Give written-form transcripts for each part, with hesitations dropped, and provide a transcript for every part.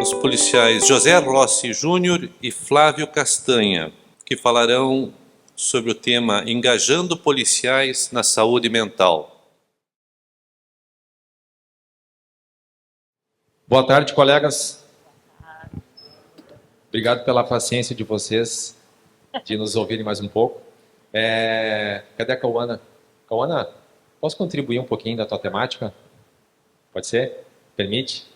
os policiais José Rossi Júnior e Flávio Castanha, que falarão sobre o tema Engajando Policiais na Saúde Mental. Boa tarde, colegas. Obrigado pela paciência de vocês de nos ouvirem mais um pouco. Cadê a Cauana? Cauana, posso contribuir um pouquinho da tua temática? Pode ser? Permite?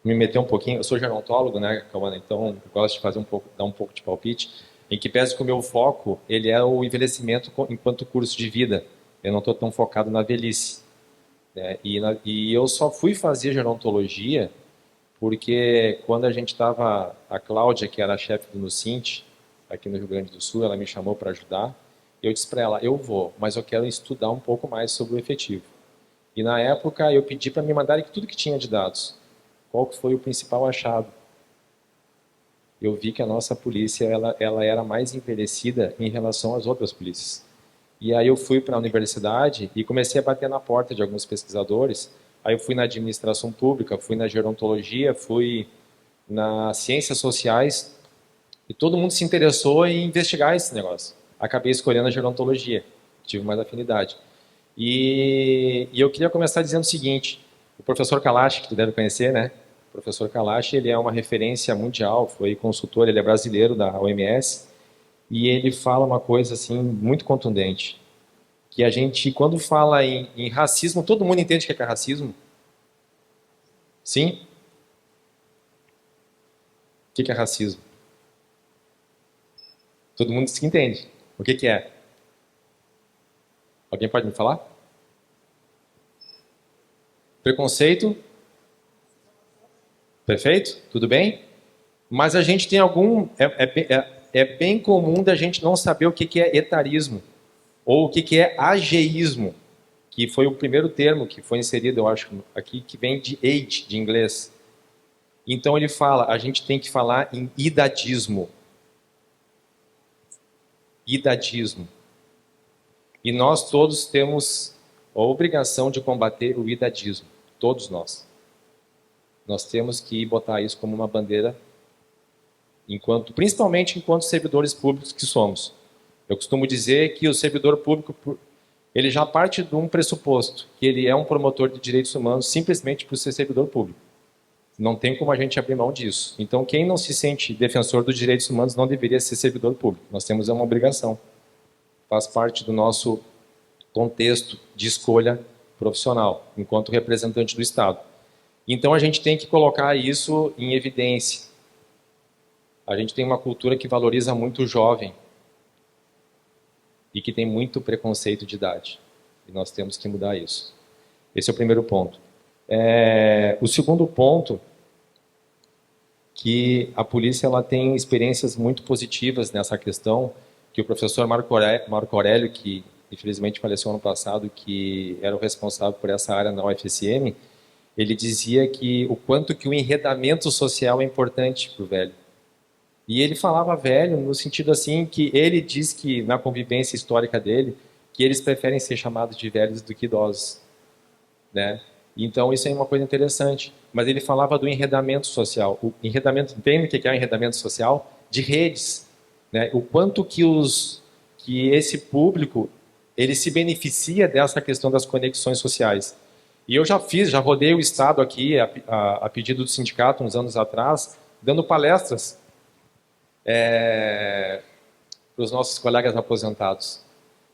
Me meter um pouquinho, eu sou gerontólogo, né, Cauana, então eu gosto de fazer dar um pouco de palpite, em que pese que o meu foco, ele é o envelhecimento enquanto curso de vida. Eu não estou tão focado na velhice. Né? E eu só fui fazer gerontologia porque quando a gente estava, a Cláudia, que era a chefe do Nucint, aqui no Rio Grande do Sul, ela me chamou para ajudar, eu disse para ela, eu vou, mas eu quero estudar um pouco mais sobre o efetivo. E na época eu pedi para me mandarem tudo que tinha de dados. Qual que foi o principal achado? Eu vi que a nossa polícia ela era mais envelhecida em relação às outras polícias. E aí eu fui para a universidade e comecei a bater na porta de alguns pesquisadores. Aí eu fui na administração pública, fui na gerontologia, fui nas ciências sociais e todo mundo se interessou em investigar esse negócio. Acabei escolhendo a gerontologia, tive mais afinidade. E eu queria começar dizendo o seguinte, o professor Kalash, que tu deve conhecer, né? O professor Kalash, ele é uma referência mundial, foi consultor, ele é brasileiro da OMS, e ele fala uma coisa assim muito contundente, que a gente, quando fala em racismo, todo mundo entende o que é racismo? Sim? O que é racismo? Todo mundo se entende. O que é? Alguém pode me falar? Preconceito? Perfeito? Tudo bem? Mas a gente tem algum... É bem comum da gente não saber o que é etarismo. Ou o que é ageísmo, que foi o primeiro termo que foi inserido, eu acho, aqui, que vem de age, de inglês. Então ele fala, a gente tem que falar em idadismo. Idadismo. E nós todos temos a obrigação de combater o idadismo. Todos nós. Nós temos que botar isso como uma bandeira, principalmente enquanto servidores públicos que somos. Eu costumo dizer que o servidor público, ele já parte de um pressuposto, que ele é um promotor de direitos humanos simplesmente por ser servidor público. Não tem como a gente abrir mão disso. Então, quem não se sente defensor dos direitos humanos não deveria ser servidor público. Nós temos uma obrigação. Faz parte do nosso contexto de escolha profissional, enquanto representante do Estado. Então, a gente tem que colocar isso em evidência. A gente tem uma cultura que valoriza muito o jovem e que tem muito preconceito de idade. E nós temos que mudar isso. Esse é o primeiro ponto. O segundo ponto, que a polícia ela tem experiências muito positivas nessa questão, que o professor Marco Aurélio, que infelizmente faleceu ano passado, que era o responsável por essa área na UFSM, ele dizia que o quanto que o enredamento social é importante para o velho. E ele falava velho no sentido assim que ele diz que na convivência histórica dele, que eles preferem ser chamados de velhos do que idosos, né? Então isso é uma coisa interessante. Mas ele falava do enredamento social. O enredamento, entende o que é o enredamento social? De redes, né? O quanto que esse público ele se beneficia dessa questão das conexões sociais. E eu já rodei o estado aqui a pedido do sindicato uns anos atrás, dando palestras para os nossos colegas aposentados.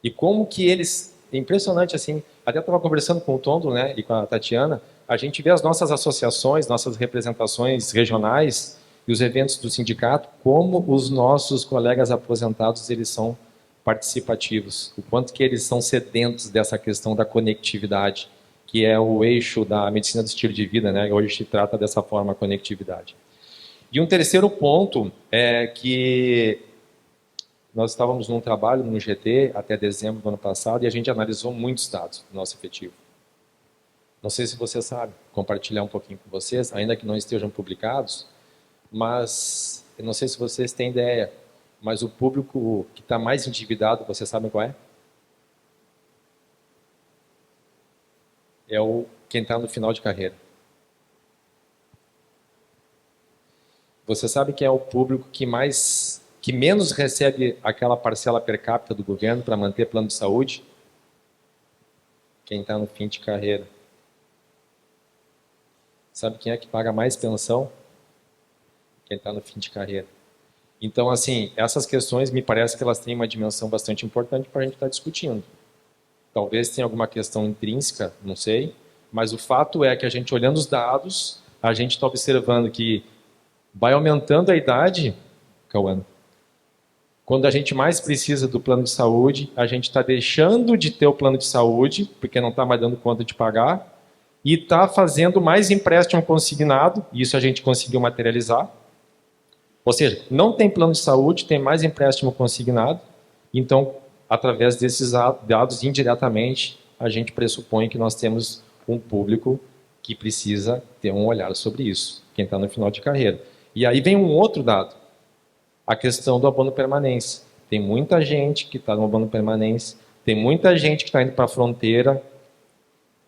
E como que eles, é impressionante assim, até estava conversando com o Tondo, né, e com a Tatiana, a gente vê as nossas associações, nossas representações regionais e os eventos do sindicato, como os nossos colegas aposentados eles são participativos, o quanto que eles são sedentos dessa questão da conectividade, que é o eixo da medicina do estilo de vida, né, hoje se trata dessa forma a conectividade. E um terceiro ponto é que nós estávamos num trabalho no GT até dezembro do ano passado e a gente analisou muitos dados do nosso efetivo. Não sei se você sabe, compartilhar um pouquinho com vocês, ainda que não estejam publicados, mas eu não sei se vocês têm ideia, mas o público que está mais endividado, vocês sabem qual é? É o Quem está no final de carreira. Você sabe que é o público que menos recebe aquela parcela per capita do governo para manter plano de saúde? Quem está no fim de carreira. Sabe quem é que paga mais pensão? Quem está no fim de carreira. Então, assim, essas questões me parece que elas têm uma dimensão bastante importante para a gente estar discutindo. Talvez tenha alguma questão intrínseca, não sei, mas o fato é que a gente, olhando os dados, a gente está observando que vai aumentando a idade, Cauã. Quando a gente mais precisa do plano de saúde, a gente está deixando de ter o plano de saúde, porque não está mais dando conta de pagar, e está fazendo mais empréstimo consignado, e isso a gente conseguiu materializar. Ou seja, não tem plano de saúde, tem mais empréstimo consignado, então, através desses dados, indiretamente, a gente pressupõe que nós temos um público que precisa ter um olhar sobre isso, quem está no final de carreira. E aí vem um outro dado, a questão do abono permanência. Tem muita gente que está no abono permanência, tem muita gente que está indo para a fronteira,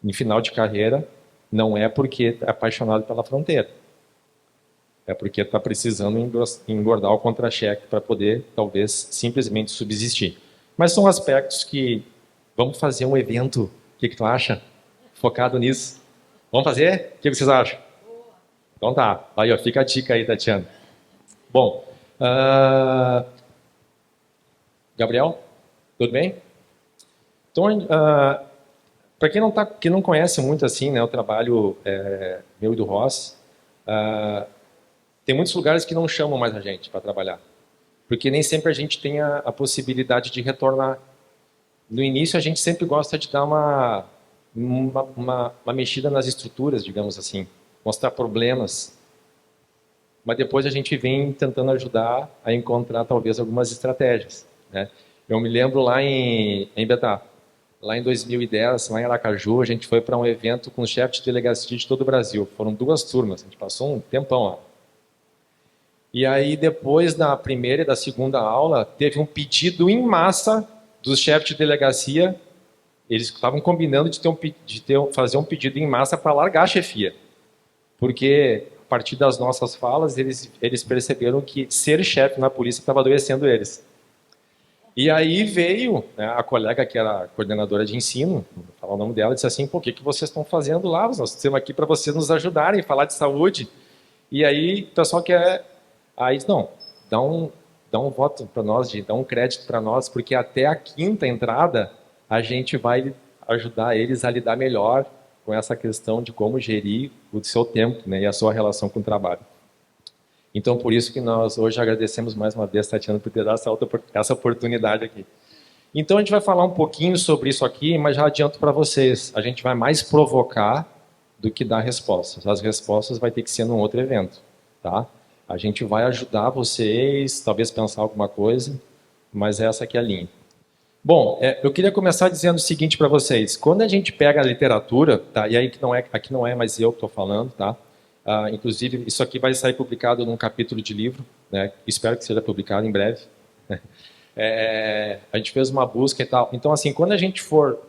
em final de carreira, não é porque é apaixonado pela fronteira. É porque está precisando engordar o contra-cheque para poder, talvez, simplesmente subsistir. Mas são aspectos que... Vamos fazer um evento, o que tu acha? Focado nisso. Vamos fazer? O que vocês acham? Então tá. Aí, ó, fica a dica aí, Tatiana. Bom, Gabriel, tudo bem? Então, para quem não conhece muito assim, né, o trabalho meu e do Ross, tem muitos lugares que não chamam mais a gente para trabalhar, porque nem sempre a gente tem a possibilidade de retornar. No início, a gente sempre gosta de dar uma mexida nas estruturas, digamos assim, mostrar problemas, mas depois a gente vem tentando ajudar a encontrar talvez algumas estratégias, né? Eu me lembro lá em Betá, lá em 2010, lá em Aracaju, a gente foi para um evento com chefes de delegacia de todo o Brasil. Foram 2 turmas, a gente passou um tempão lá. E aí, depois da primeira e da segunda aula, teve um pedido em massa dos chefes de delegacia. Eles estavam combinando de fazer um pedido em massa para largar a chefia. Porque, a partir das nossas falas, eles perceberam que ser chefe na polícia estava adoecendo eles. E aí veio, né, a colega que era coordenadora de ensino, vou falar o nome dela, disse assim: pô, o que vocês estão fazendo lá? Nós estamos aqui para vocês nos ajudarem a falar de saúde. E aí o pessoal quer... Aí, não, dá um voto para nós, dá um crédito para nós, porque até a 5ª entrada a gente vai ajudar eles a lidar melhor com essa questão de como gerir o seu tempo, né, e a sua relação com o trabalho. Então, por isso que nós hoje agradecemos mais uma vez, Tatiana, por ter dado essa oportunidade aqui. Então, a gente vai falar um pouquinho sobre isso aqui, mas já adianto para vocês, a gente vai mais provocar do que dar respostas. As respostas vai ter que ser num outro evento, tá? A gente vai ajudar vocês, talvez pensar alguma coisa, mas essa aqui é a linha. Bom, eu queria começar dizendo o seguinte para vocês. Quando a gente pega a literatura, tá? E aí aqui não é mais eu que estou falando, tá? Inclusive, isso aqui vai sair publicado num capítulo de livro, né? Espero que seja publicado em breve. A gente fez uma busca e tal. Então, assim, quando a gente for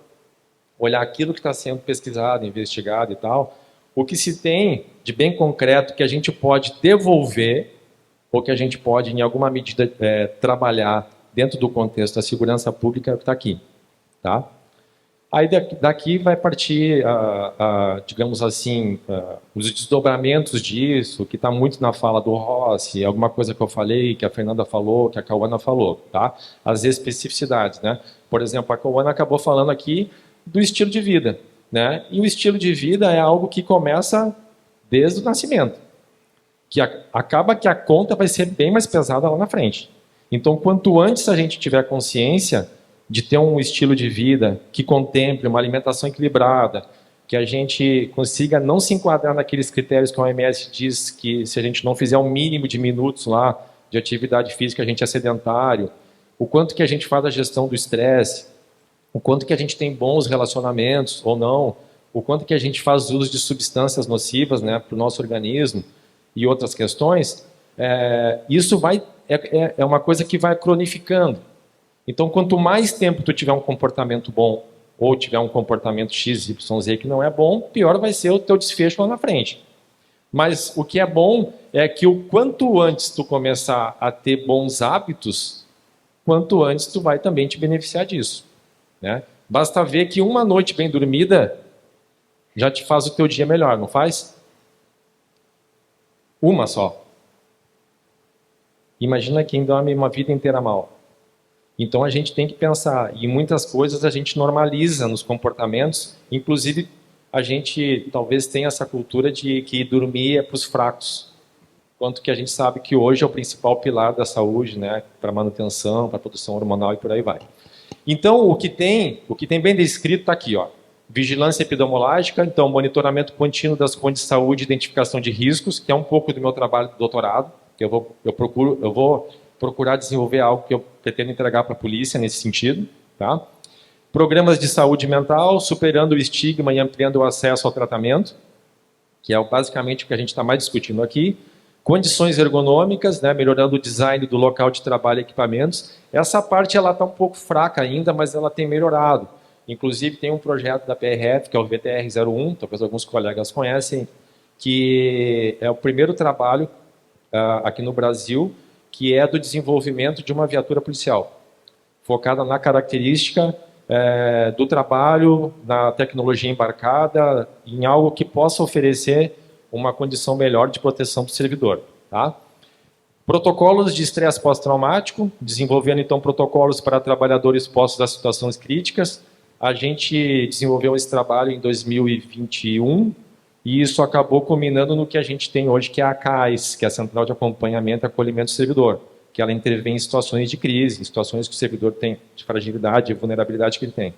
olhar aquilo que está sendo pesquisado, investigado e tal, o que se tem de bem concreto que a gente pode devolver, ou que a gente pode, em alguma medida, trabalhar dentro do contexto da segurança pública, está aqui. Tá? Aí daqui vai partir, digamos assim, os desdobramentos disso, que está muito na fala do Rossi, alguma coisa que eu falei, que a Fernanda falou, que a Cauana falou. Tá? As especificidades. Né? Por exemplo, a Cauana acabou falando aqui do estilo de vida. Né? E o estilo de vida é algo que começa desde o nascimento, que acaba que a conta vai ser bem mais pesada lá na frente. Então, quanto antes a gente tiver consciência de ter um estilo de vida que contemple uma alimentação equilibrada, que a gente consiga não se enquadrar naqueles critérios que a OMS diz que se a gente não fizer um mínimo de minutos lá de atividade física, a gente é sedentário, o quanto que a gente faz a gestão do estresse, o quanto que a gente tem bons relacionamentos ou não, o quanto que a gente faz uso de substâncias nocivas, né, para o nosso organismo e outras questões, isso é uma coisa que vai cronificando. Então, quanto mais tempo tu tiver um comportamento bom ou tiver um comportamento X, Y, Z que não é bom, pior vai ser o teu desfecho lá na frente. Mas o que é bom é que o quanto antes tu começar a ter bons hábitos, quanto antes tu vai também te beneficiar disso, né? Basta ver que uma noite bem dormida já te faz o teu dia melhor, não faz? Uma só. Imagina quem dorme uma vida inteira mal. Então a gente tem que pensar, e muitas coisas a gente normaliza nos comportamentos, inclusive a gente talvez tenha essa cultura de que dormir é para os fracos, quanto que a gente sabe que hoje é o principal pilar da saúde, né, para manutenção, para produção hormonal e por aí vai. Então o que tem bem descrito está aqui, ó. Vigilância epidemiológica, então monitoramento contínuo das condições de saúde, identificação de riscos, que é um pouco do meu trabalho de doutorado, que eu vou procurar desenvolver algo que eu pretendo entregar para a polícia nesse sentido, tá? Programas de saúde mental, superando o estigma e ampliando o acesso ao tratamento, que é basicamente o que a gente está mais discutindo aqui. Condições ergonômicas, né, melhorando o design do local de trabalho e equipamentos. Essa parte ela está um pouco fraca ainda, mas ela tem melhorado. Inclusive tem um projeto da PRF, que é o VTR-01, talvez alguns colegas conhecem, que é o primeiro trabalho aqui no Brasil, que é do desenvolvimento de uma viatura policial, focada na característica do trabalho, na tecnologia embarcada, em algo que possa oferecer uma condição melhor de proteção para o servidor. Tá? Protocolos de estresse pós-traumático, desenvolvendo então protocolos para trabalhadores expostos a situações críticas. A gente desenvolveu esse trabalho em 2021 e isso acabou culminando no que a gente tem hoje, que é a CAIS, que é a Central de Acompanhamento e Acolhimento do Servidor, que ela intervém em situações de crise, em situações que o servidor tem de fragilidade e vulnerabilidade que ele tem.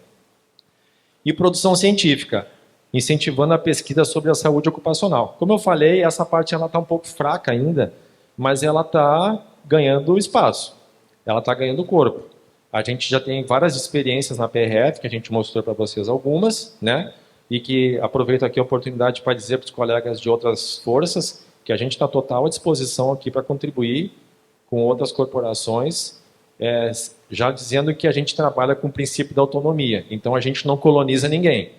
E produção científica, incentivando a pesquisa sobre a saúde ocupacional. Como eu falei, essa parte está um pouco fraca ainda, mas ela está ganhando espaço, ela está ganhando corpo. A gente já tem várias experiências na PRF, que a gente mostrou para vocês algumas, né? E que aproveito aqui a oportunidade para dizer para os colegas de outras forças que a gente está total à disposição aqui para contribuir com outras corporações, já dizendo que a gente trabalha com o princípio da autonomia. Então a gente não coloniza ninguém.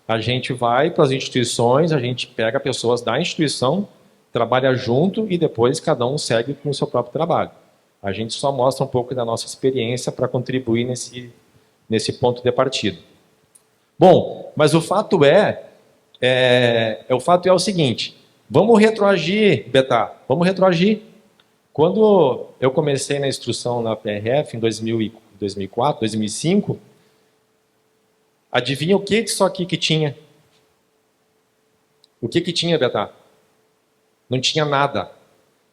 A gente vai para as instituições, a gente pega pessoas da instituição, trabalha junto e depois cada um segue com o seu próprio trabalho. A gente só mostra um pouco da nossa experiência para contribuir nesse ponto de partida. Bom, mas o fato é o seguinte, vamos retroagir, Betá, vamos retroagir. Quando eu comecei na instrução na PRF em 2004, 2005, adivinha o que disso aqui que tinha? O que tinha, Betá? Não tinha nada.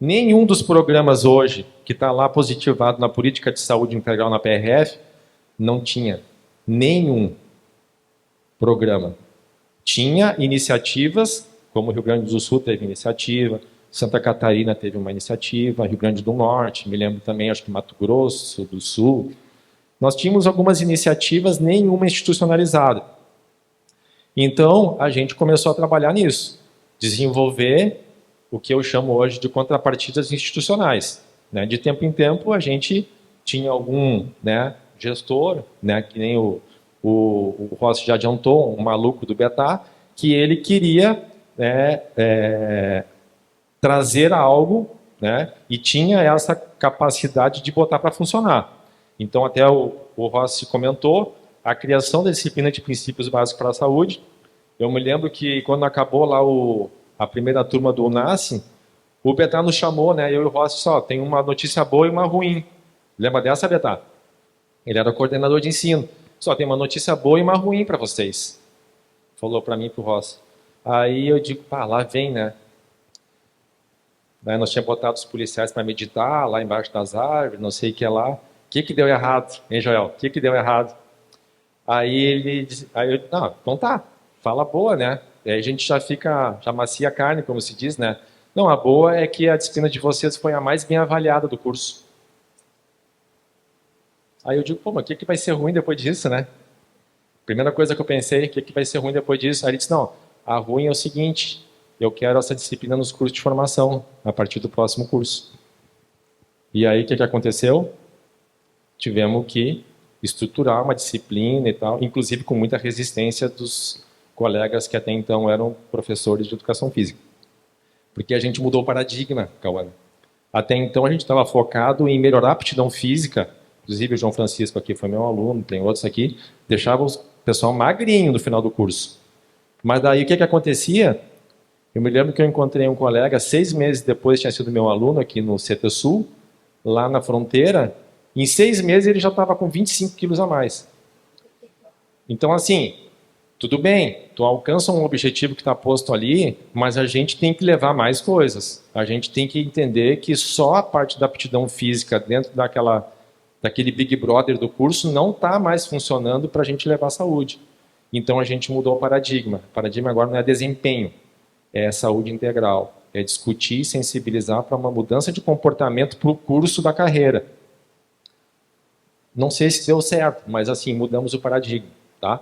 Nenhum dos programas hoje que está lá positivado na política de saúde integral na PRF, não tinha nenhum programa. Tinha iniciativas, como o Rio Grande do Sul teve iniciativa, Santa Catarina teve uma iniciativa, Rio Grande do Norte, me lembro também, acho que Mato Grosso do Sul. Nós tínhamos algumas iniciativas, nenhuma institucionalizada. Então, a gente começou a trabalhar nisso, desenvolver o que eu chamo hoje de contrapartidas institucionais. Né? De tempo em tempo, a gente tinha algum gestor, que nem o Rossi já adiantou, um maluco do Betá, que ele queria trazer algo, e tinha essa capacidade de botar para funcionar. Então, até o Rossi comentou, a criação da disciplina de princípios básicos para a saúde. Eu me lembro que quando acabou lá a primeira turma do UNASSE, o Betá nos chamou, eu e o Rossi, só tem uma notícia boa e uma ruim. Lembra dessa, Betá? Ele era coordenador de ensino. Só tem uma notícia boa e uma ruim para vocês. Falou para mim e para o Rossi. Aí eu digo, lá vem, Daí nós tínhamos botado os policiais para meditar lá embaixo das árvores, não sei o que lá. O que deu errado, hein, Joel? O que deu errado? Aí ele disse, não, então tá, fala boa, Aí a gente já macia a carne, como se diz, Não, a boa é que a disciplina de vocês foi a mais bem avaliada do curso. Aí eu digo, mas o que vai ser ruim depois disso, Primeira coisa que eu pensei, o que vai ser ruim depois disso? Aí ele disse, não, a ruim é o seguinte, eu quero essa disciplina nos cursos de formação, a partir do próximo curso. E aí o que aconteceu? Tivemos que estruturar uma disciplina e tal, inclusive com muita resistência dos colegas que até então eram professores de educação física. Porque a gente mudou o paradigma, Cauã. Até então a gente estava focado em melhorar a aptidão física, inclusive o João Francisco aqui foi meu aluno, tem outros aqui, deixava o pessoal magrinho no final do curso. Mas daí o que acontecia? Eu me lembro que eu encontrei um colega, 6 meses depois tinha sido meu aluno aqui no CT Sul, lá na fronteira, em 6 meses ele já estava com 25 quilos a mais. Então assim, tudo bem, tu alcança um objetivo que está posto ali, mas a gente tem que levar mais coisas. A gente tem que entender que só a parte da aptidão física dentro daquele Big Brother do curso não está mais funcionando para a gente levar a saúde. Então a gente mudou o paradigma. O paradigma agora não é desempenho, é saúde integral. É discutir e sensibilizar para uma mudança de comportamento para o curso da carreira. Não sei se deu certo, mas assim, mudamos o paradigma. Tá?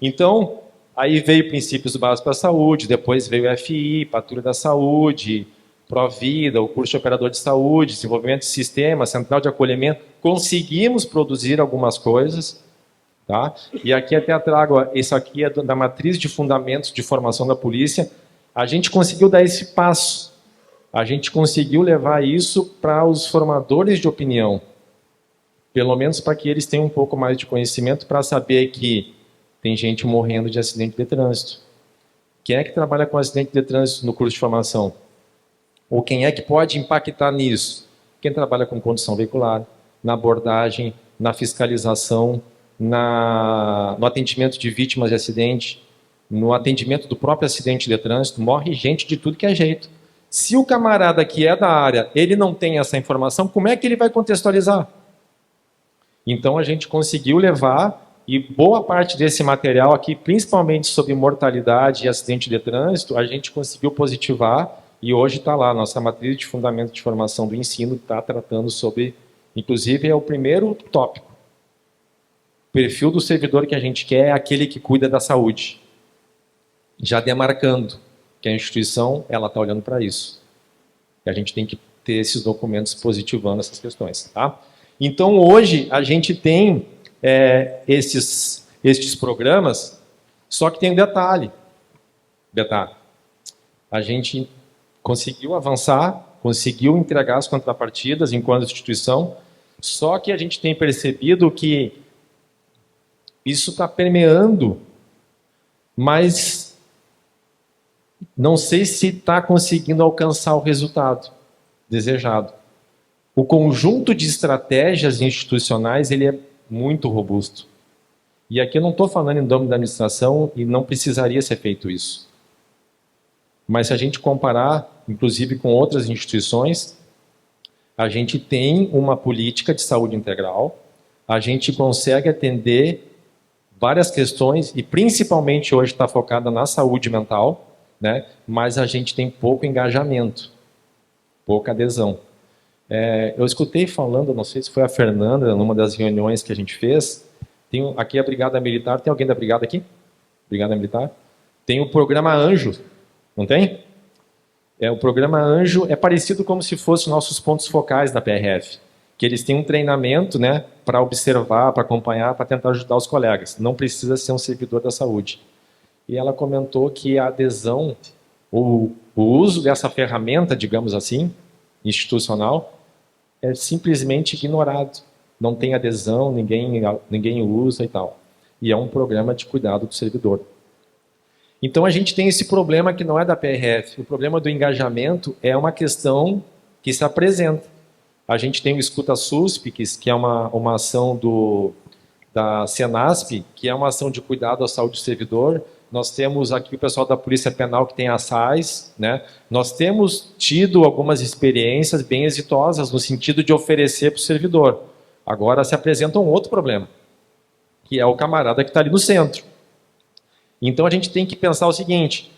Então, aí veio Princípios Básicos para a Saúde, depois veio o FI, Patrulha da Saúde, Provida, o curso de Operador de Saúde, Desenvolvimento de Sistema, Central de Acolhimento. Conseguimos produzir algumas coisas. Tá? E aqui até trago, isso aqui é da matriz de fundamentos de formação da polícia. A gente conseguiu dar esse passo. A gente conseguiu levar isso para os formadores de opinião. Pelo menos para que eles tenham um pouco mais de conhecimento para saber que tem gente morrendo de acidente de trânsito. Quem é que trabalha com acidente de trânsito no curso de formação? Ou quem é que pode impactar nisso? Quem trabalha com condução veicular, na abordagem, na fiscalização, no atendimento de vítimas de acidente, no atendimento do próprio acidente de trânsito, morre gente de tudo que é jeito. Se o camarada que é da área, ele não tem essa informação, como é que ele vai contextualizar? Então a gente conseguiu levar, e boa parte desse material aqui, principalmente sobre mortalidade e acidente de trânsito, a gente conseguiu positivar, e hoje está lá, nossa matriz de fundamento de formação do ensino está tratando sobre, inclusive é o primeiro tópico. O perfil do servidor que a gente quer é aquele que cuida da saúde. Já demarcando que a instituição ela está olhando para isso. E a gente tem que ter esses documentos positivando essas questões. Tá? Então, hoje, a gente tem estes programas, só que tem um detalhe. A gente conseguiu avançar, conseguiu entregar as contrapartidas enquanto instituição, só que a gente tem percebido que isso está permeando, mas não sei se está conseguindo alcançar o resultado desejado. O conjunto de estratégias institucionais ele é muito robusto. E aqui eu não estou falando em nome da administração e não precisaria ser feito isso. Mas se a gente comparar, inclusive com outras instituições, a gente tem uma política de saúde integral, a gente consegue atender várias questões, e principalmente hoje está focada na saúde mental, né? Mas a gente tem pouco engajamento, pouca adesão. Eu escutei falando, não sei se foi a Fernanda, numa das reuniões que a gente fez, tem aqui a Brigada Militar, tem alguém da Brigada aqui? Brigada Militar? Tem o programa Anjo, não tem? O programa Anjo é parecido como se fossem nossos pontos focais da PRF, que eles têm um treinamento, né, para observar, para acompanhar, para tentar ajudar os colegas. Não precisa ser um servidor da saúde. E ela comentou que a adesão, o uso dessa ferramenta, digamos assim, institucional, é simplesmente ignorado. Não tem adesão, ninguém usa e tal. E é um programa de cuidado do servidor. Então a gente tem esse problema que não é da PRF. O problema do engajamento é uma questão que se apresenta. A gente tem o Escuta SUSP, que é uma ação da Senasp, que é uma ação de cuidado à saúde do servidor. Nós temos aqui o pessoal da Polícia Penal que tem a SAIS, né? Nós temos tido algumas experiências bem exitosas no sentido de oferecer para o servidor. Agora se apresenta um outro problema, que é o camarada que está ali no centro. Então a gente tem que pensar o seguinte: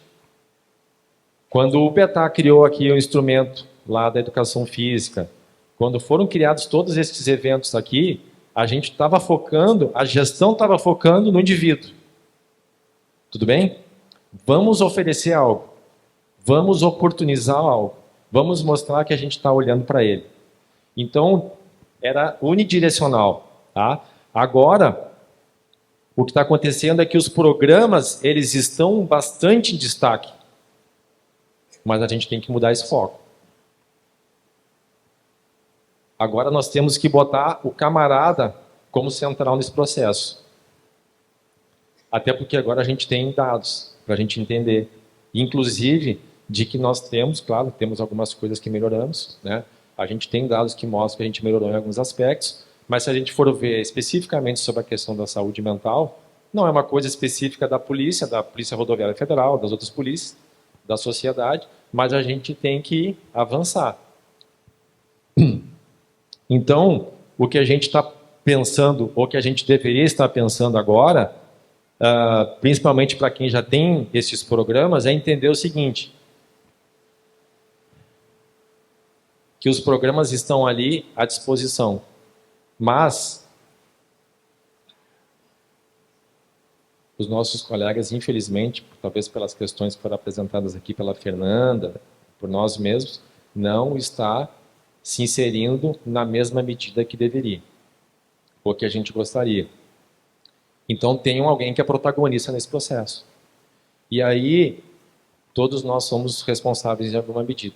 quando o PETA criou aqui o instrumento lá da educação física, quando foram criados todos esses eventos aqui, a gente estava focando, a gestão estava focando no indivíduo. Tudo bem? Vamos oferecer algo. Vamos oportunizar algo. Vamos mostrar que a gente está olhando para ele. Então, era unidirecional. Tá? Agora, o que está acontecendo é que os programas, eles estão bastante em destaque, mas a gente tem que mudar esse foco. Agora nós temos que botar o camarada como central nesse processo. Até porque agora a gente tem dados para a gente entender. Inclusive, de que nós temos, claro, temos algumas coisas que melhoramos, né? A gente tem dados que mostram que a gente melhorou em alguns aspectos, mas se a gente for ver especificamente sobre a questão da saúde mental, não é uma coisa específica da Polícia Rodoviária Federal, das outras polícias, da sociedade, mas a gente tem que avançar. Então, o que a gente está pensando, ou que a gente deveria estar pensando agora, principalmente para quem já tem esses programas, é entender o seguinte: que os programas estão ali à disposição, mas os nossos colegas, infelizmente, talvez pelas questões que foram apresentadas aqui pela Fernanda, por nós mesmos, não está se inserindo na mesma medida que deveria, ou que a gente gostaria. Então, tem alguém que é protagonista nesse processo. E aí, todos nós somos responsáveis em alguma medida.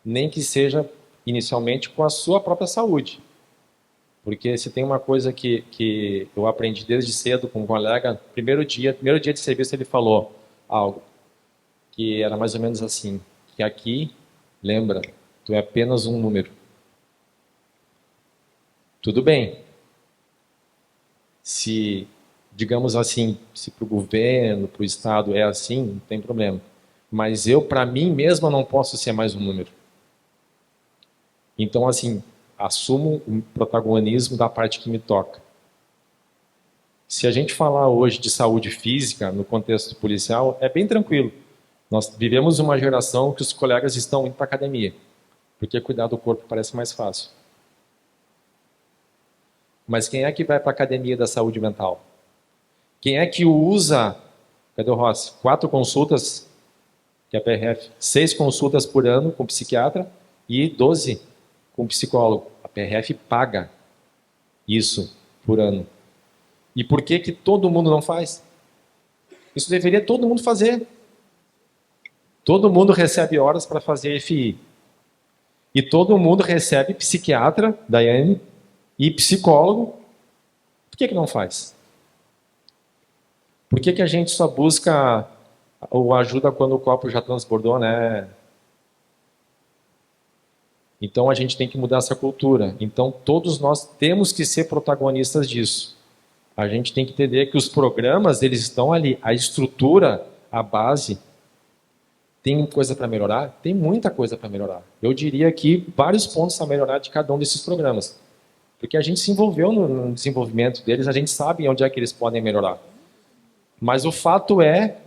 Nem que seja, inicialmente, com a sua própria saúde. Porque se tem uma coisa que eu aprendi desde cedo com um colega, primeiro dia de serviço ele falou algo que era mais ou menos assim, que aqui, lembra, tu é apenas um número. Tudo bem. Se, digamos assim, se para o governo, para o Estado é assim, não tem problema. Mas eu, para mim mesmo, não posso ser mais um número. Então, assim, assumo o protagonismo da parte que me toca. Se a gente falar hoje de saúde física no contexto policial, é bem tranquilo. Nós vivemos uma geração que os colegas estão indo para a academia, porque cuidar do corpo parece mais fácil. Mas quem é que vai para a academia da saúde mental? Quem é que usa, cadê o Rossi? 4 consultas, que é a PRF, 6 consultas por ano com psiquiatra e 12 com psicólogo. A PRF paga isso por ano. E por que que todo mundo não faz? Isso deveria todo mundo fazer. Todo mundo recebe horas para fazer FI. E todo mundo recebe psiquiatra, Daiane, e psicólogo. Por que que não faz? Por que que a gente só busca ou ajuda quando o copo já transbordou, né? Então a gente tem que mudar essa cultura. Então todos nós temos que ser protagonistas disso. A gente tem que entender que os programas, eles estão ali. A estrutura, a base, tem coisa para melhorar? Tem muita coisa para melhorar. Eu diria que vários pontos a melhorar de cada um desses programas. Porque a gente se envolveu no desenvolvimento deles, a gente sabe onde é que eles podem melhorar. Mas o fato é,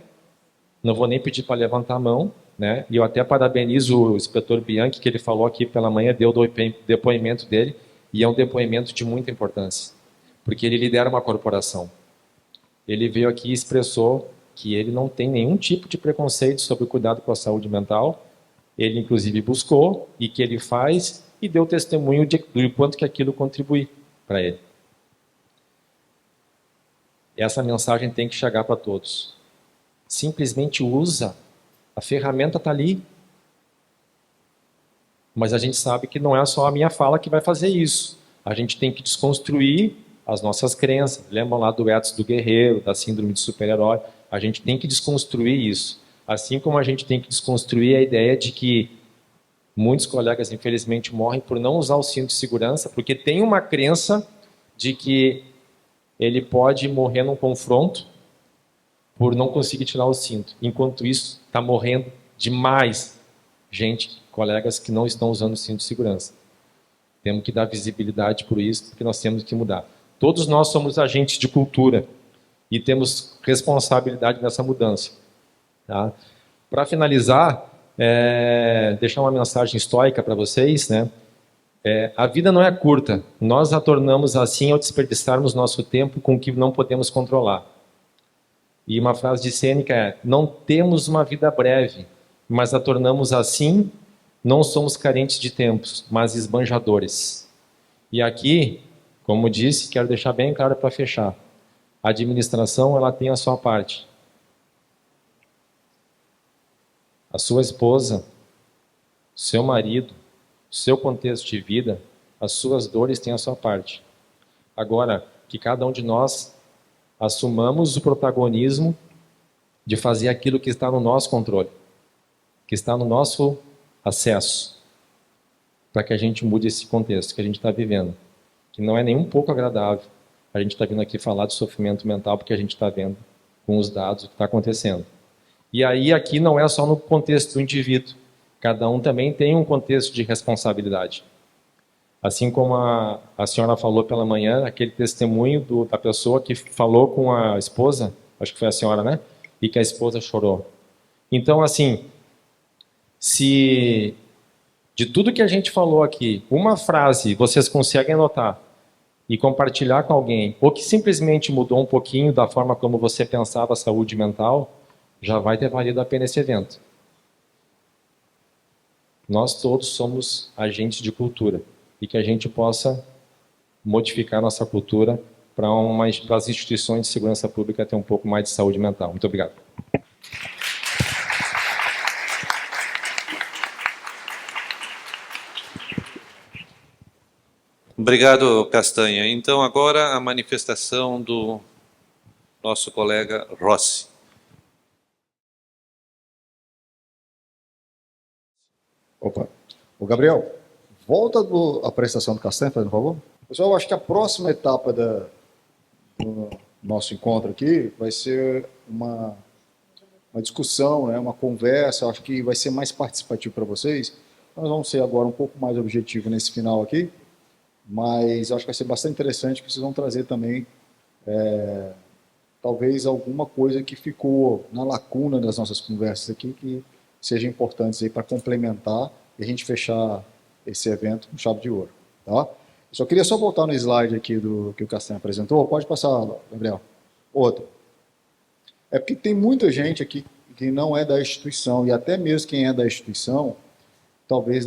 não vou nem pedir para levantar a mão, né? E eu até parabenizo o inspetor Bianchi, que ele falou aqui pela manhã, deu o depoimento dele, e é um depoimento de muita importância. Porque ele lidera uma corporação. Ele veio aqui e expressou que ele não tem nenhum tipo de preconceito sobre o cuidado com a saúde mental. Ele, inclusive, buscou e que ele do e deu testemunho do quanto que aquilo contribui para ele. Essa mensagem tem que chegar para todos. Simplesmente usa. A ferramenta está ali. Mas a gente sabe que não é só a minha fala que vai fazer isso. A gente tem que desconstruir as nossas crenças. Lembram lá do ethos do guerreiro, da síndrome de super-herói? A gente tem que desconstruir isso. Assim como a gente tem que desconstruir a ideia de que muitos colegas, infelizmente, morrem por não usar o cinto de segurança, porque tem uma crença de que ele pode morrer num confronto por não conseguir tirar o cinto. Enquanto isso, está morrendo demais gente, colegas que não estão usando o cinto de segurança. Temos que dar visibilidade por isso, porque nós temos que mudar. Todos nós somos agentes de cultura e temos responsabilidade nessa mudança. Tá? Para finalizar, deixar uma mensagem estoica para vocês, né? A vida não é curta. Nós a tornamos assim ao desperdiçarmos nosso tempo com o que não podemos controlar. E uma frase de Sêneca é: não temos uma vida breve, mas a tornamos assim. Não somos carentes de tempos, mas esbanjadores. E aqui, Como disse, quero deixar bem claro para fechar. A administração, ela tem a sua parte. A sua esposa, seu marido, seu contexto de vida, as suas dores têm a sua parte. Agora, que cada um de nós assumamos o protagonismo de fazer aquilo que está no nosso controle, que está no nosso acesso, para que a gente mude esse contexto que a gente está vivendo, que não é nem um pouco agradável. A gente está vindo aqui falar de sofrimento mental porque a gente está vendo com os dados o que está acontecendo. E aí aqui não é só no contexto do indivíduo, cada um também tem um contexto de responsabilidade. Assim como a senhora falou pela manhã, aquele testemunho da pessoa que falou com a esposa, acho que foi a senhora, né? E que a esposa chorou. Então, assim, se de tudo que a gente falou aqui, uma frase vocês conseguem anotar e compartilhar com alguém, ou que simplesmente mudou um pouquinho da forma como você pensava a saúde mental, já vai ter valido a pena esse evento. Nós todos somos agentes de cultura e que a gente possa modificar nossa cultura para as instituições de segurança pública ter um pouco mais de saúde mental. Muito obrigado. Obrigado, Castanha. Então, agora a manifestação do nosso colega Rossi. Opa. O Gabriel, volta a prestação do Castanha, por favor. Pessoal, eu acho que a próxima etapa do nosso encontro aqui vai ser uma discussão, né, uma conversa. Eu acho que vai ser mais participativo para vocês. Nós vamos ser agora um pouco mais objetivo nesse final aqui, mas eu acho que vai ser bastante interessante, que vocês vão trazer também talvez alguma coisa que ficou na lacuna das nossas conversas aqui, que seja importante aí para complementar e a gente fechar esse evento com chave de ouro. Tá? Eu só queria voltar no slide aqui do que o Castanha apresentou. Pode passar, Gabriel. Outro. É porque tem muita gente aqui que não é da instituição, e até mesmo quem é da instituição, talvez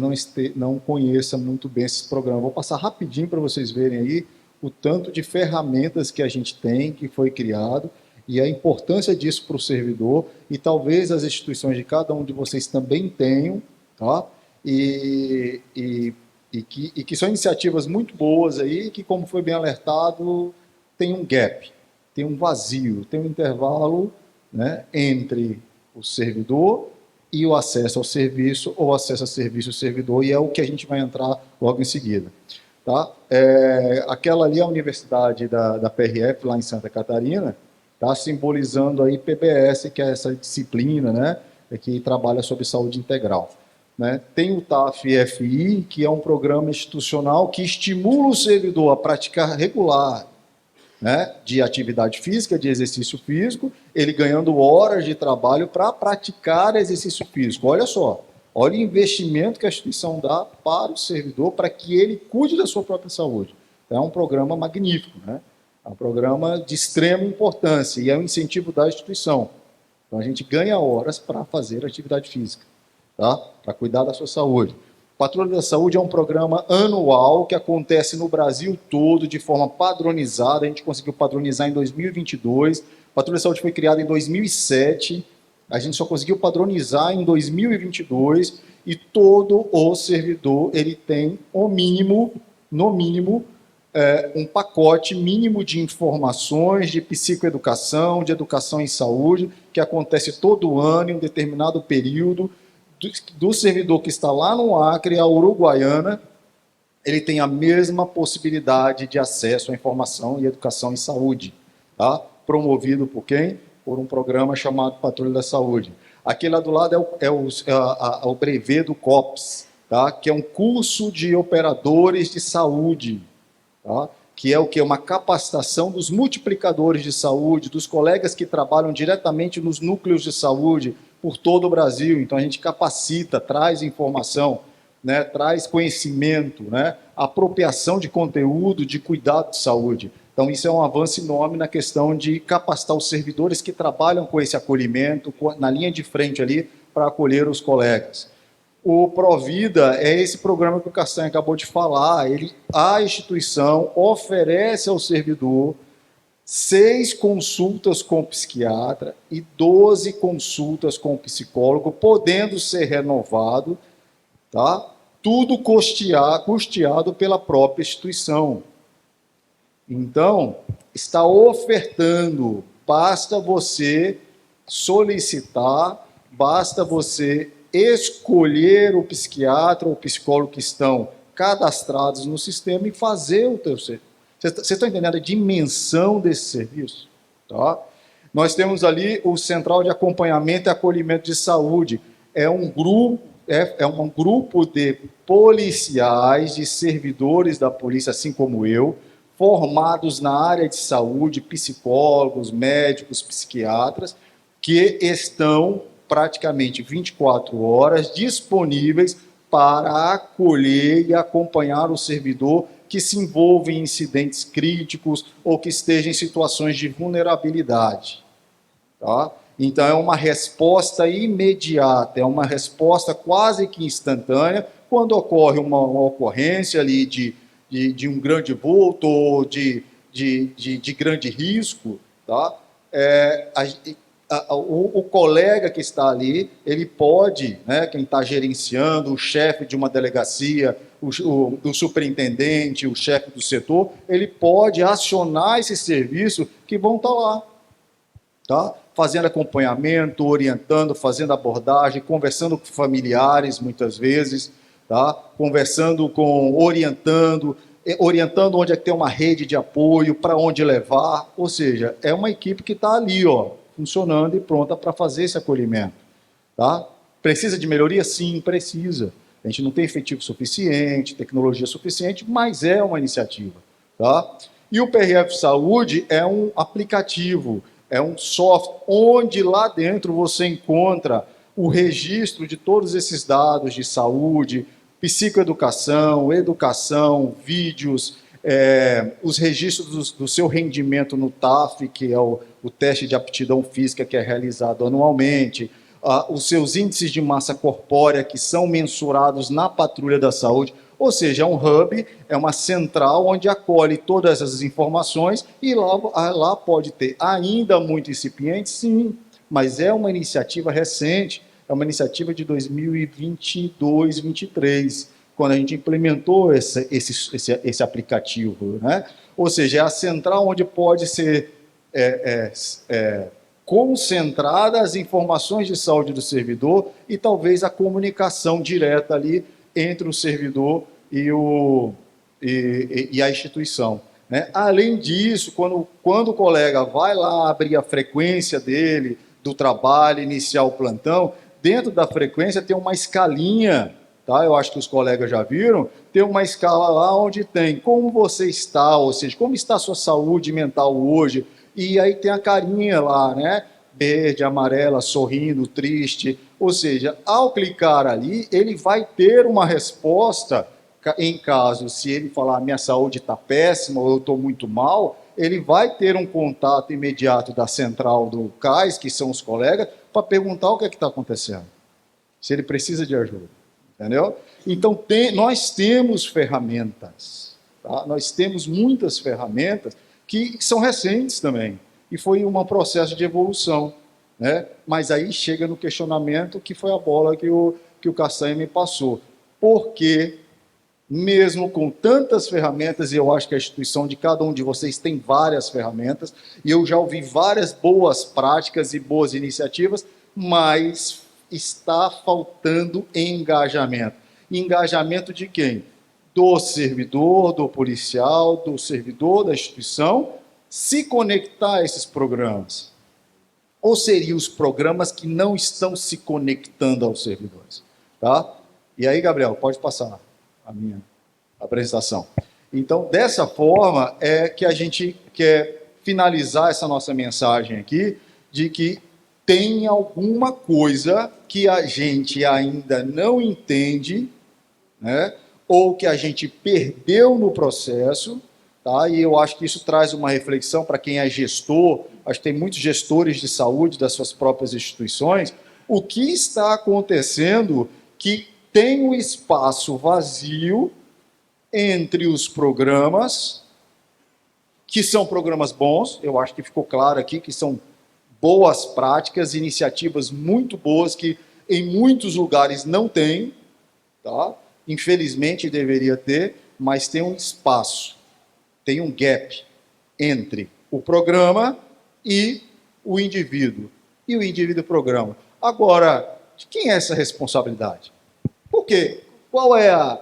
não conheça muito bem esse programa. Vou passar rapidinho para vocês verem aí o tanto de ferramentas que a gente tem, que foi criado, e a importância disso para o servidor, e talvez as instituições de cada um de vocês também tenham, tá? E que são iniciativas muito boas aí, que, como foi bem alertado, tem um gap, tem um vazio, tem um intervalo, né, entre o servidor e o acesso ao serviço, ou acesso ao serviço ao servidor, e é o que a gente vai entrar logo em seguida. Tá? Aquela ali é a Universidade da PRF, lá em Santa Catarina, tá? Simbolizando aí PBS, que é essa disciplina, né, que trabalha sobre saúde integral. Né? Tem o TAF-FI, que é um programa institucional que estimula o servidor a praticar regular, né, de atividade física, de exercício físico, ele ganhando horas de trabalho para praticar exercício físico. Olha só, olha o investimento que a instituição dá para o servidor, para que ele cuide da sua própria saúde. Então, é um programa magnífico, né? É um programa de extrema importância e é um incentivo da instituição. Então, a gente ganha horas para fazer atividade física, tá? Para cuidar da sua saúde. Patrulha da Saúde é um programa anual que acontece no Brasil todo de forma padronizada. A gente conseguiu padronizar em 2022. Patrulha da Saúde foi criada em 2007. A gente só conseguiu padronizar em 2022. E todo o servidor ele tem, no mínimo, um pacote mínimo de informações de psicoeducação, de educação em saúde, que acontece todo ano, em um determinado período, do servidor que está lá no Acre, a Uruguaiana, ele tem a mesma possibilidade de acesso à informação e educação em saúde, tá? Promovido por quem? Por um programa chamado Patrulha da Saúde. Aquele lá do lado é o brevet do COPS, tá? Que é um curso de operadores de saúde, tá? Que é o que? Uma capacitação dos multiplicadores de saúde, dos colegas que trabalham diretamente nos núcleos de saúde, por todo o Brasil. Então, a gente capacita, traz informação, né, traz conhecimento, né, apropriação de conteúdo, de cuidado de saúde. Então, isso é um avanço enorme na questão de capacitar os servidores que trabalham com esse acolhimento, na linha de frente ali, para acolher os colegas. O Provida é esse programa que o Castanho acabou de falar. A instituição oferece ao servidor 6 consultas com psiquiatra e 12 consultas com psicólogo, podendo ser renovado, tá? Tudo custeado pela própria instituição. Então, está ofertando, basta você solicitar, basta você escolher o psiquiatra ou o psicólogo que estão cadastrados no sistema e fazer o teu serviço. Vocês estão entendendo a dimensão desse serviço? Tá? Nós temos ali o Central de Acompanhamento e Acolhimento de Saúde. É um grupo de policiais, de servidores da polícia, assim como eu, formados na área de saúde, psicólogos, médicos, psiquiatras, que estão praticamente 24 horas disponíveis para acolher e acompanhar o servidor que se envolve em incidentes críticos ou que esteja em situações de vulnerabilidade. Tá? Então, é uma resposta imediata, é uma resposta quase que instantânea quando ocorre uma ocorrência ali de um grande vulto ou de grande risco. Tá? O colega que está ali, ele pode, né, quem está gerenciando, o chefe de uma delegacia, o superintendente, o chefe do setor, ele pode acionar esse serviço que vão estar lá, tá? Fazendo acompanhamento, orientando, fazendo abordagem, conversando com familiares, muitas vezes, tá? Conversando orientando onde é que tem uma rede de apoio, para onde levar, ou seja, é uma equipe que está ali, ó, funcionando e pronta para fazer esse acolhimento. Tá? Precisa de melhoria? Sim, precisa. A gente não tem efetivo suficiente, tecnologia suficiente, mas é uma iniciativa. Tá? E o PRF Saúde é um aplicativo, é um software, onde lá dentro você encontra o registro de todos esses dados de saúde, psicoeducação, educação, vídeos, os registros do seu rendimento no TAF, que é o teste de aptidão física que é realizado anualmente, os seus índices de massa corpórea que são mensurados na patrulha da saúde, ou seja, é um hub, é uma central onde acolhe todas essas informações e lá pode ter ainda muito incipiente, sim, mas é uma iniciativa recente, é uma iniciativa de 2022, 2023, quando a gente implementou esse aplicativo, né? Ou seja, é a central onde pode ser concentrada as informações de saúde do servidor e talvez a comunicação direta ali entre o servidor e a instituição. Né? Além disso, quando o colega vai lá abrir a frequência dele, do trabalho, iniciar o plantão, dentro da frequência tem uma escalinha, tá? Eu acho que os colegas já viram, tem uma escala lá onde tem como você está, ou seja, como está a sua saúde mental hoje, e aí tem a carinha lá, né? Verde, amarela, sorrindo, triste, ou seja, ao clicar ali, ele vai ter uma resposta, em caso, se ele falar, minha saúde está péssima, ou eu estou muito mal, ele vai ter um contato imediato da central do CAIS, que são os colegas, para perguntar o que é que está acontecendo, se ele precisa de ajuda, entendeu? Então, nós temos ferramentas, tá? Nós temos muitas ferramentas que são recentes também, e foi um processo de evolução, né? Mas aí chega no questionamento, que foi a bola que o Castanho me passou. Por que, mesmo com tantas ferramentas, e eu acho que a instituição de cada um de vocês tem várias ferramentas, e eu já ouvi várias boas práticas e boas iniciativas, mas está faltando engajamento. Engajamento de quem? Do servidor, do policial, do servidor da instituição, se conectar a esses programas. Ou seriam os programas que não estão se conectando aos servidores? Tá? E aí, Gabriel, pode passar a minha apresentação. Então, dessa forma, é que a gente quer finalizar essa nossa mensagem aqui, de que tem alguma coisa que a gente ainda não entende, né? Ou que a gente perdeu no processo, tá? E eu acho que isso traz uma reflexão para quem é gestor, acho que tem muitos gestores de saúde das suas próprias instituições, o que está acontecendo que tem um espaço vazio entre os programas, que são programas bons, eu acho que ficou claro aqui que são boas práticas, iniciativas muito boas que em muitos lugares não tem, tá? Infelizmente deveria ter, mas tem um espaço, tem um gap entre o programa e o indivíduo. E o indivíduo e o programa. Agora, de quem é essa responsabilidade? Por quê? Qual é a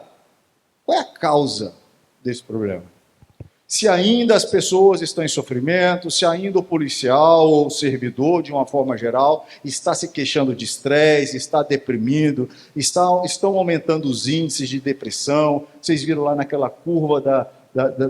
causa desse problema? Se ainda as pessoas estão em sofrimento, se ainda o policial ou o servidor, de uma forma geral, está se queixando de estresse, está deprimido, estão aumentando os índices de depressão. Vocês viram lá naquela curva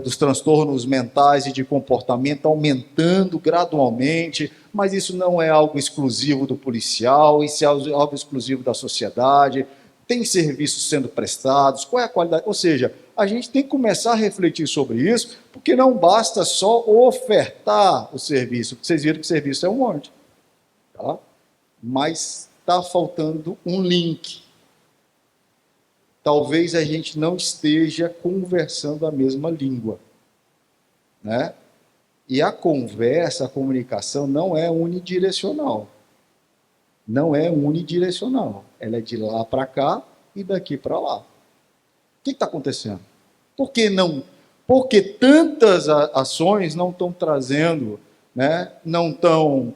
dos transtornos mentais e de comportamento aumentando gradualmente, mas isso não é algo exclusivo do policial, isso é algo exclusivo da sociedade. Tem serviços sendo prestados, qual é a qualidade? Ou seja, a gente tem que começar a refletir sobre isso, porque não basta só ofertar o serviço. Vocês viram que o serviço é um monte, tá? Mas está faltando um link. Talvez a gente não esteja conversando a mesma língua, né? E a conversa, a comunicação não é unidirecional. Não é unidirecional. Ela é de lá para cá e daqui para lá. O que está acontecendo? Por que não? Porque tantas ações não estão trazendo, né? Não estão,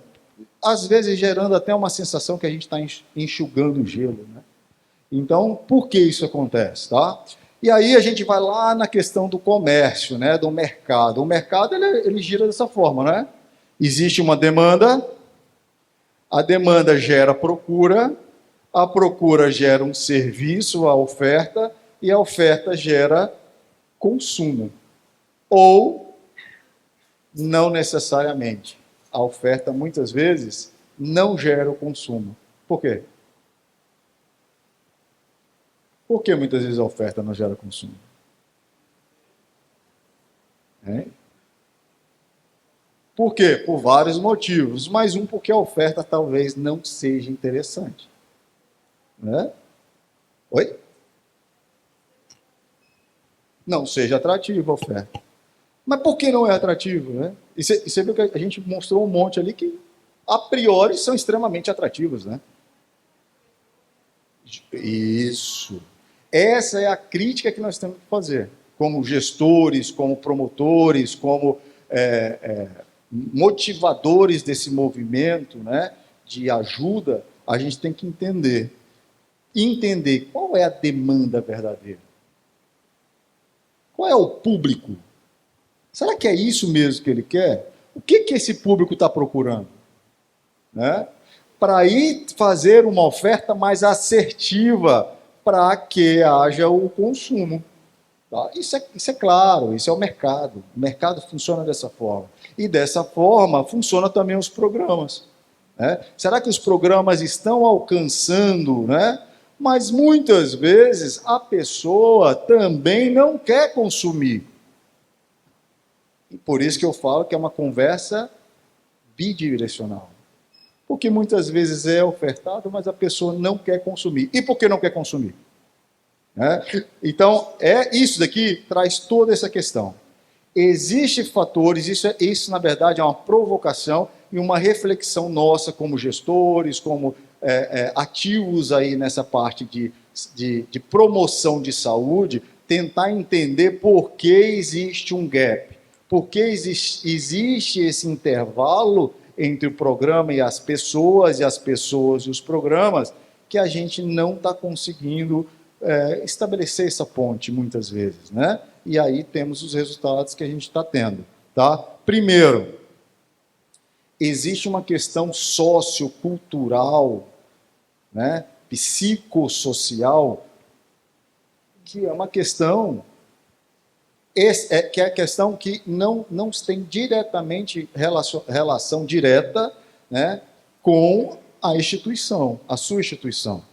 às vezes, gerando até uma sensação que a gente está enxugando o gelo, né? Então, por que isso acontece, tá? E aí a gente vai lá na questão do comércio, né? Do mercado. O mercado ele gira dessa forma, né? Existe uma demanda. A demanda gera procura, a procura gera um serviço, a oferta, e a oferta gera consumo. Ou, não necessariamente. A oferta, muitas vezes, não gera o consumo. Por quê? Por que muitas vezes a oferta não gera consumo? Por quê? Por vários motivos, mas um porque a oferta talvez não seja interessante. Né? Oi? Não seja atrativa a oferta. Mas por que não é atrativo? Né? E você viu que a gente mostrou um monte ali que, a priori, são extremamente atrativos. Né? Isso. Essa é a crítica que nós temos que fazer. Como gestores, como promotores, como motivadores desse movimento, né, de ajuda, a gente tem que entender qual é a demanda verdadeira. Qual é o público? Será que é isso mesmo que ele quer? O que esse público está procurando? Né? Para ir fazer uma oferta mais assertiva para que haja o consumo. Tá? Isso é claro, isso é o mercado. O mercado funciona dessa forma. E dessa forma funcionam também os programas. Né? Será que os programas estão alcançando, né? Mas muitas vezes a pessoa também não quer consumir. E por isso que eu falo que é uma conversa bidirecional. Porque muitas vezes é ofertado, mas a pessoa não quer consumir. E por que não quer consumir? Então, isso daqui traz toda essa questão. Existem fatores, isso na verdade é uma provocação e uma reflexão nossa como gestores, como ativos aí nessa parte de promoção de saúde, tentar entender por que existe um gap, por que existe esse intervalo entre o programa e as pessoas e os programas, que a gente não está conseguindo estabelecer essa ponte muitas vezes, né? E aí temos os resultados que a gente está tendo, tá? Primeiro, existe uma questão sociocultural, né? Psicossocial, que é uma questão que é a questão que não tem diretamente relação direta, né, com a instituição, a sua instituição.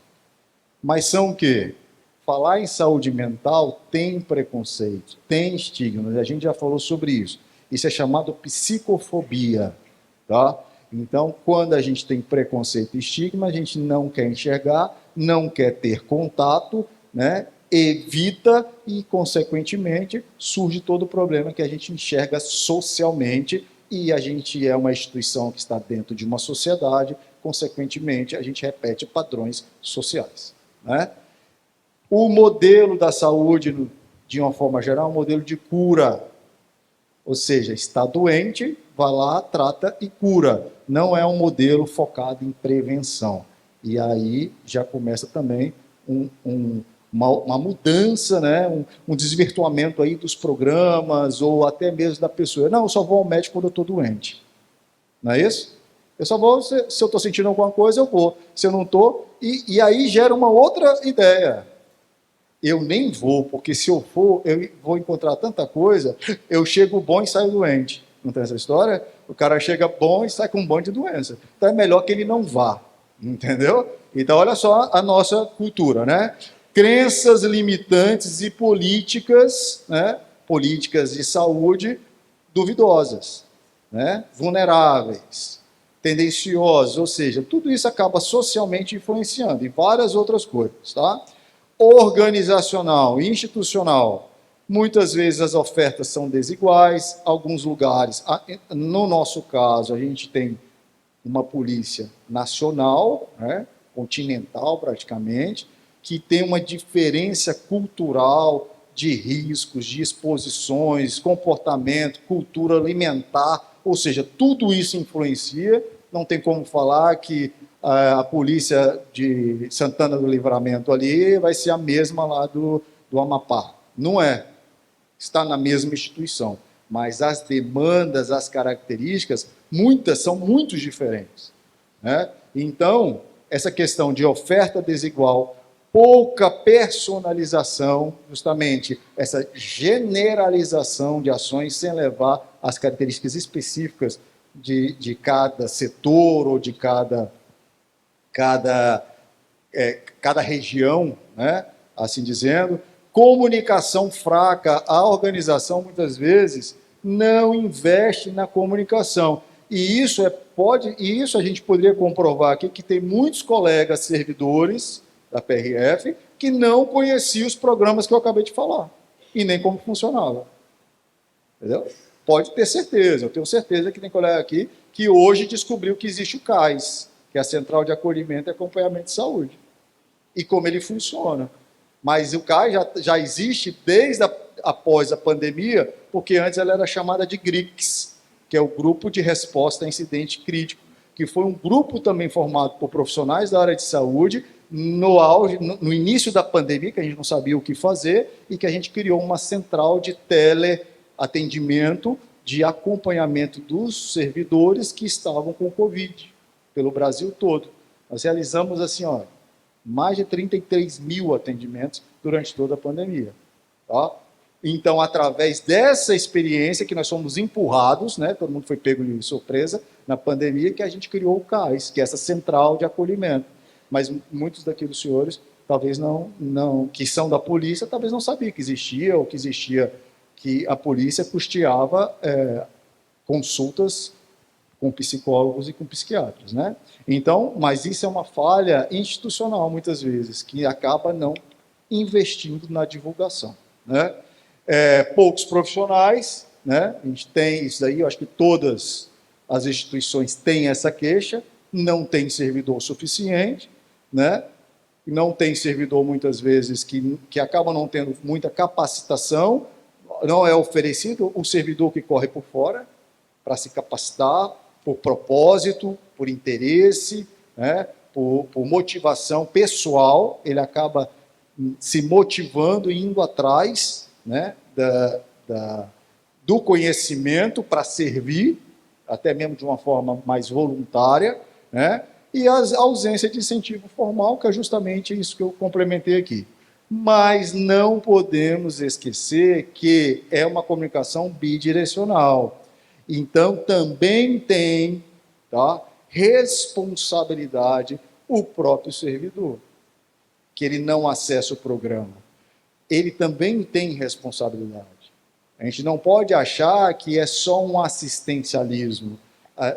Mas são o quê? Falar em saúde mental tem preconceito, tem estigma, a gente já falou sobre isso. Isso é chamado psicofobia, tá? Então, quando a gente tem preconceito e estigma, a gente não quer enxergar, não quer ter contato, né? Evita e, consequentemente, surge todo o problema que a gente enxerga socialmente e a gente é uma instituição que está dentro de uma sociedade, consequentemente, a gente repete padrões sociais, né? O modelo da saúde, de uma forma geral, é um modelo de cura. Ou seja, está doente, vai lá, trata e cura. Não é um modelo focado em prevenção. E aí já começa também uma mudança, né? um desvirtuamento aí dos programas ou até mesmo da pessoa. Não, eu só vou ao médico quando eu estou doente. Não é isso? Eu só vou, se eu estou sentindo alguma coisa, eu vou. Se eu não estou... E aí gera uma outra ideia. Eu nem vou, porque se eu for, eu vou encontrar tanta coisa, eu chego bom e saio doente. Não tem essa história? O cara chega bom e sai com um monte de doença. Então é melhor que ele não vá, entendeu? Então olha só a nossa cultura, né? Crenças limitantes e políticas, né? Políticas de saúde duvidosas, né? Vulneráveis, tendenciosas, ou seja, tudo isso acaba socialmente influenciando e várias outras coisas, tá? Organizacional, institucional. Muitas vezes as ofertas são desiguais, alguns lugares, no nosso caso, a gente tem uma polícia nacional, né, continental praticamente, que tem uma diferença cultural de riscos, de exposições, comportamento, cultura alimentar, ou seja, tudo isso influencia, não tem como falar que a polícia de Santana do Livramento ali vai ser a mesma lá do Amapá. Não é. Está na mesma instituição. Mas as demandas, as características, muitas são muito diferentes, né? Então, essa questão de oferta desigual, pouca personalização, justamente essa generalização de ações sem levar as características específicas de cada setor ou de cada região, né, assim dizendo, comunicação fraca, a organização muitas vezes não investe na comunicação. E isso a gente poderia comprovar aqui que tem muitos colegas servidores da PRF que não conheciam os programas que eu acabei de falar e nem como funcionava. Entendeu? Pode ter certeza, eu tenho certeza que tem colega aqui que hoje descobriu que existe o CAIS, que é a Central de Acolhimento e Acompanhamento de Saúde, e como ele funciona. Mas o CAIS já existe desde após a pandemia, porque antes ela era chamada de GRICS, que é o Grupo de Resposta a Incidente Crítico, que foi um grupo também formado por profissionais da área de saúde, no início da pandemia, que a gente não sabia o que fazer, e que a gente criou uma central de teleatendimento, de acompanhamento dos servidores que estavam com Covid, pelo Brasil todo. Nós realizamos, assim, ó, mais de 33 mil atendimentos durante toda a pandemia. Tá? Então, através dessa experiência que nós fomos empurrados, né, todo mundo foi pego de surpresa na pandemia, que a gente criou o CAIS, que é essa central de acolhimento. Mas muitos daqueles senhores, talvez não, que são da polícia, talvez não sabiam que existia, ou que a polícia custeava consultas com psicólogos e com psiquiatras, né? Então, mas isso é uma falha institucional, muitas vezes, que acaba não investindo na divulgação, né? Poucos profissionais, né? A gente tem isso daí, eu acho que todas as instituições têm essa queixa, não tem servidor suficiente, né? Não tem servidor, muitas vezes, que acaba não tendo muita capacitação, não é oferecido o servidor que corre por fora para se capacitar, por propósito, por interesse, né? por motivação pessoal, ele acaba se motivando e indo atrás, né? do conhecimento para servir, até mesmo de uma forma mais voluntária, né? E a ausência de incentivo formal, que é justamente isso que eu complementei aqui. Mas não podemos esquecer que é uma comunicação bidirecional. Então, também tem, tá, responsabilidade o próprio servidor, que ele não acessa o programa. Ele também tem responsabilidade. A gente não pode achar que é só um assistencialismo.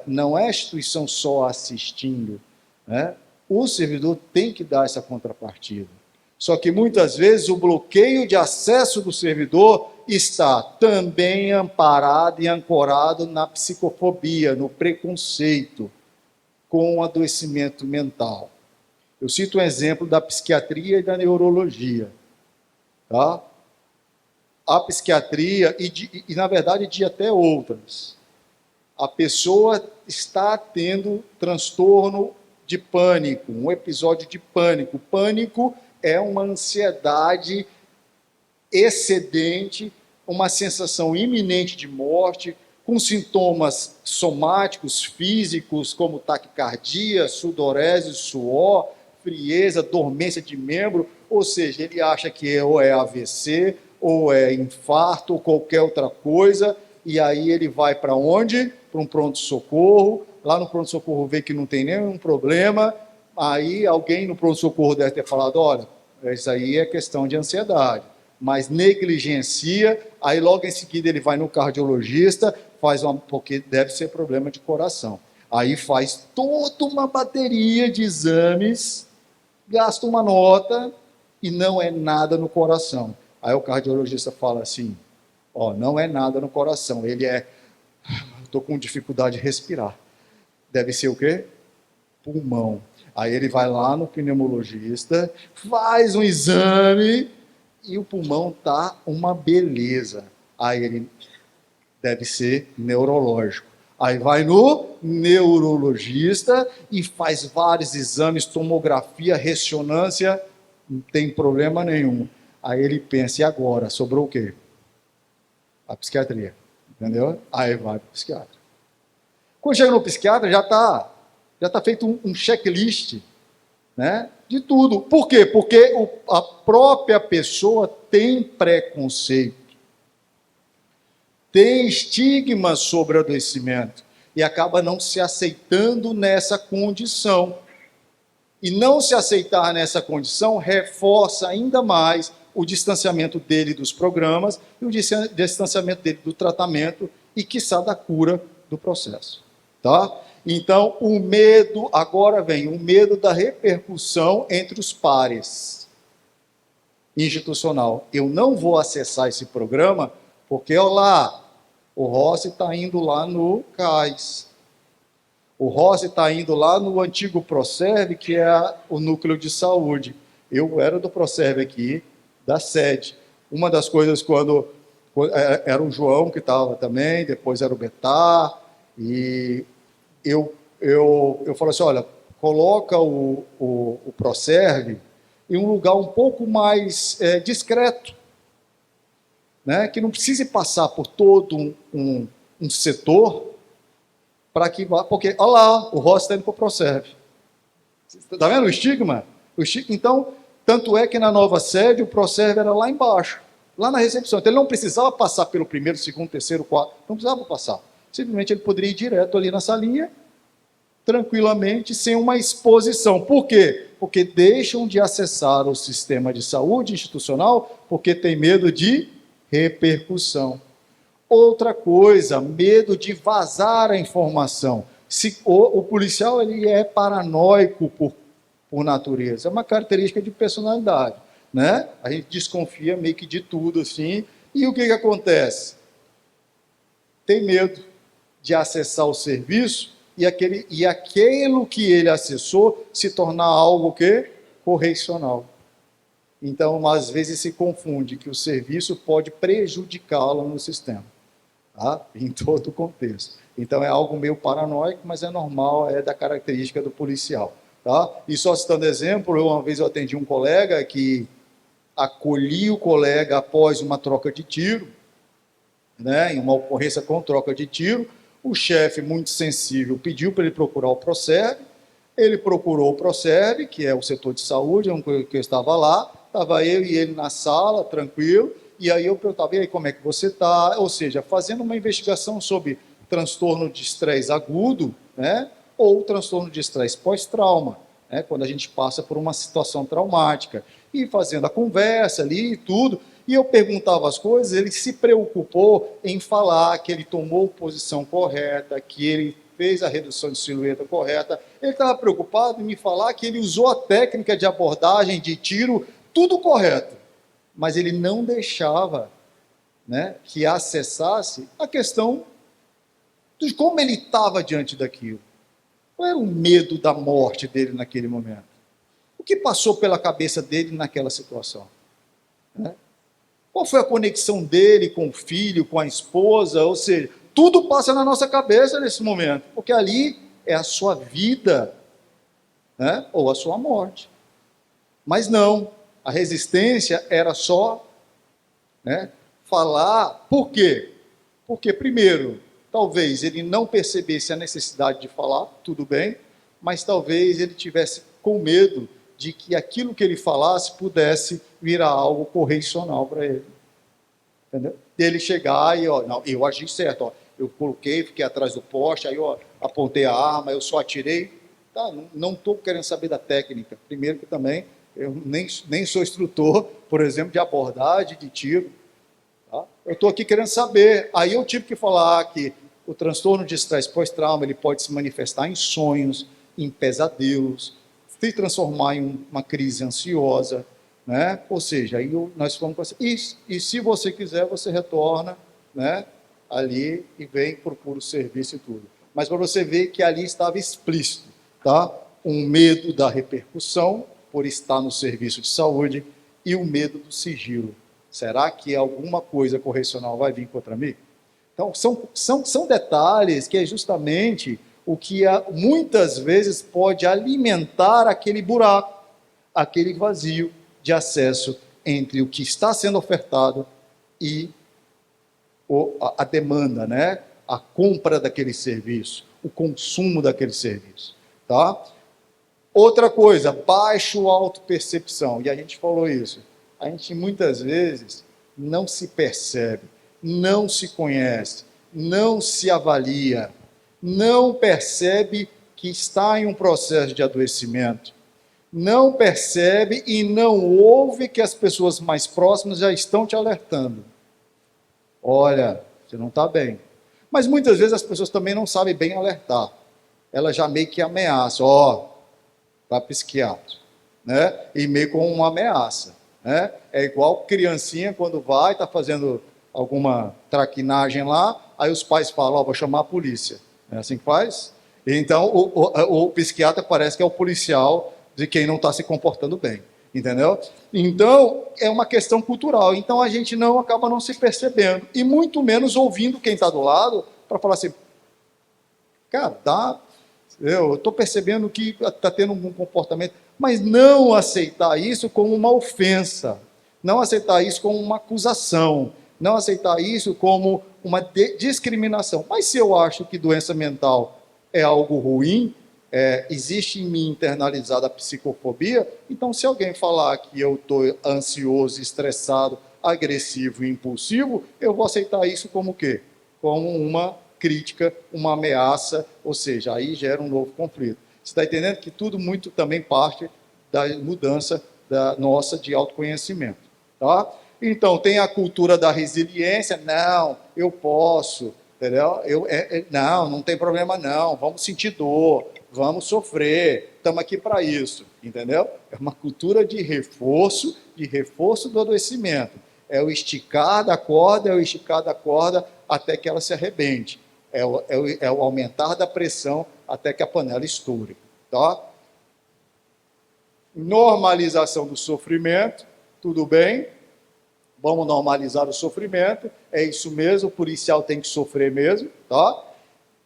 não é a instituição só assistindo, né? O servidor tem que dar essa contrapartida. Só que muitas vezes o bloqueio de acesso do servidor está também amparado e ancorado na psicofobia, no preconceito com o adoecimento mental. Eu cito um exemplo da psiquiatria e da neurologia. Tá? A psiquiatria, e na verdade de até outras, a pessoa está tendo transtorno de pânico, um episódio de pânico. Pânico é uma ansiedade excedente, uma sensação iminente de morte, com sintomas somáticos, físicos, como taquicardia, sudorese, suor, frieza, dormência de membro, ou seja, ele acha que ou é AVC, ou é infarto, ou qualquer outra coisa, e aí ele vai para onde? Para um pronto-socorro, lá no pronto-socorro vê que não tem nenhum problema, aí alguém no pronto-socorro deve ter falado, olha, isso aí é questão de ansiedade, mas negligencia, aí logo em seguida ele vai no cardiologista, porque deve ser problema de coração. Aí faz toda uma bateria de exames, gasta uma nota e não é nada no coração. Aí o cardiologista fala assim, ó, não é nada no coração, estou com dificuldade de respirar. Deve ser o quê? Pulmão. Aí ele vai lá no pneumologista, faz um exame e o pulmão está uma beleza. Aí ele deve ser neurológico. Aí vai no neurologista e faz vários exames, tomografia, ressonância, não tem problema nenhum. Aí ele pensa, e agora? Sobrou o quê? A psiquiatria. Entendeu? Aí vai para o psiquiatra. Quando chega no psiquiatra, já está feito um checklist, né, de tudo. Por quê? Porque a própria pessoa tem preconceito, tem estigma sobre o adoecimento e acaba não se aceitando nessa condição. E não se aceitar nessa condição reforça ainda mais o distanciamento dele dos programas e o distanciamento dele do tratamento e, quiçá, da cura do processo. Tá? Então, o medo, agora vem o medo da repercussão entre os pares institucional. Eu não vou acessar esse programa porque, olha lá, o Rossi está indo lá no CAIS. O Rossi está indo lá no antigo Proserve, que é o núcleo de saúde. Eu era do Proserve aqui, da sede. Uma das coisas, quando era o João que estava também, depois era o Betar, e eu falo assim, olha, coloca o Proserve em um lugar um pouco mais discreto, né? Que não precise passar por todo um setor para que vá, porque, olha lá, o Rossi está indo para o Proserve. Está vendo o estigma? Então, tanto é que na nova sede o Proserve era lá embaixo, lá na recepção. Então ele não precisava passar pelo primeiro, segundo, terceiro, quarto, não precisava passar. Simplesmente ele poderia ir direto ali na salinha, tranquilamente, sem uma exposição. Por quê? Porque deixam de acessar o sistema de saúde institucional porque tem medo de repercussão. Outra coisa, medo de vazar a informação. O policial ele é paranoico por natureza, é uma característica de personalidade, né? A gente desconfia meio que de tudo assim, e o que acontece? Tem medo de acessar o serviço e aquilo que ele acessou se tornar algo que correcional. Então, às vezes se confunde que o serviço pode prejudicá-lo no sistema, tá? Em todo o contexto. Então é algo meio paranoico, mas é normal, é da característica do policial. Tá? E só citando exemplo, uma vez eu atendi um colega que acolhi o colega após uma troca de tiro, né, em uma ocorrência com troca de tiro. O chefe, muito sensível, pediu para ele procurar o Proserve. Ele procurou o Proserve, que é o setor de saúde, que eu estava lá. Estava eu e ele na sala, tranquilo. E aí eu perguntava, e aí, como é que você está? Ou seja, fazendo uma investigação sobre transtorno de estresse agudo, né, ou transtorno de estresse pós-trauma, né, quando a gente passa por uma situação traumática. E fazendo a conversa ali e tudo, e eu perguntava as coisas, ele se preocupou em falar que ele tomou posição correta, que ele fez a redução de silhueta correta, ele estava preocupado em me falar que ele usou a técnica de abordagem, de tiro, tudo correto, mas ele não deixava, né, que acessasse a questão de como ele estava diante daquilo. Qual era o medo da morte dele naquele momento? O que passou pela cabeça dele naquela situação? Né? Qual foi a conexão dele com o filho, com a esposa? Ou seja, tudo passa na nossa cabeça nesse momento, porque ali é a sua vida, né, ou a sua morte. Mas não, a resistência era só, né, falar. Por quê? Porque, primeiro, talvez ele não percebesse a necessidade de falar, tudo bem, mas talvez ele tivesse com medo de que aquilo que ele falasse pudesse virar algo correcional para ele. Entendeu? Dele chegar e, ó, não, eu agi certo, ó, eu coloquei, fiquei atrás do poste, aí eu apontei a arma, eu só atirei. Tá, não estou querendo saber da técnica. Primeiro que também, eu nem sou instrutor, por exemplo, de abordagem, de tiro. Tá? Eu estou aqui querendo saber. Aí eu tive que falar que o transtorno de estresse pós-trauma ele pode se manifestar em sonhos, em pesadelos, se transformar em uma crise ansiosa, né? Ou seja, aí nós falamos assim, e se você quiser, você retorna, né, ali e vem, procura o serviço e tudo. Mas para você ver que ali estava explícito, tá? Um medo da repercussão por estar no serviço de saúde e o medo do sigilo. Será que alguma coisa correcional vai vir contra mim? Então, são detalhes que é justamente o que muitas vezes pode alimentar aquele buraco, aquele vazio de acesso entre o que está sendo ofertado e a demanda, né? A compra daquele serviço, o consumo daquele serviço. Tá? Outra coisa, baixo autopercepção, e a gente falou isso. A gente muitas vezes não se percebe, não se conhece, não se avalia, não percebe que está em um processo de adoecimento, não percebe e não ouve que as pessoas mais próximas já estão te alertando. Olha, você não está bem. Mas muitas vezes as pessoas também não sabem bem alertar. Elas já meio que ameaçam, ó, para psiquiatra, né? E meio com uma ameaça. Né? É igual criancinha quando vai, está fazendo alguma traquinagem lá, aí os pais falam, ó, vou chamar a polícia. É assim que faz? Então o psiquiatra parece que é o policial de quem não está se comportando bem. Entendeu? Então, é uma questão cultural. Então, a gente acaba não se percebendo. E muito menos ouvindo quem está do lado para falar assim, cara, eu estou percebendo que está tendo um comportamento, mas não aceitar isso como uma ofensa, não aceitar isso como uma acusação, não aceitar isso como uma discriminação. Mas se eu acho que doença mental é algo ruim, existe em mim internalizada a psicofobia, então se alguém falar que eu estou ansioso, estressado, agressivo e impulsivo, eu vou aceitar isso como o quê? Como uma crítica, uma ameaça, ou seja, aí gera um novo conflito. Você está entendendo que tudo muito também parte da mudança da nossa de autoconhecimento. Tá? Então, tem a cultura da resiliência, não, eu posso, entendeu? Não tem problema não, vamos sentir dor, vamos sofrer, estamos aqui para isso, entendeu? É uma cultura de reforço do adoecimento. É o esticar da corda, até que ela se arrebente. É o aumentar da pressão até que a panela estoure. Tá? Normalização do sofrimento, tudo bem? Vamos normalizar o sofrimento, é isso mesmo, o policial tem que sofrer mesmo, tá?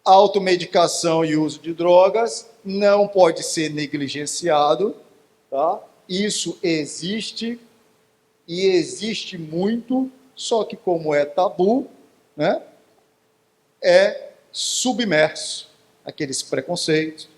Automedicação e uso de drogas não pode ser negligenciado, tá? Isso existe, e existe muito, só que como é tabu, né? É submerso, aqueles preconceitos,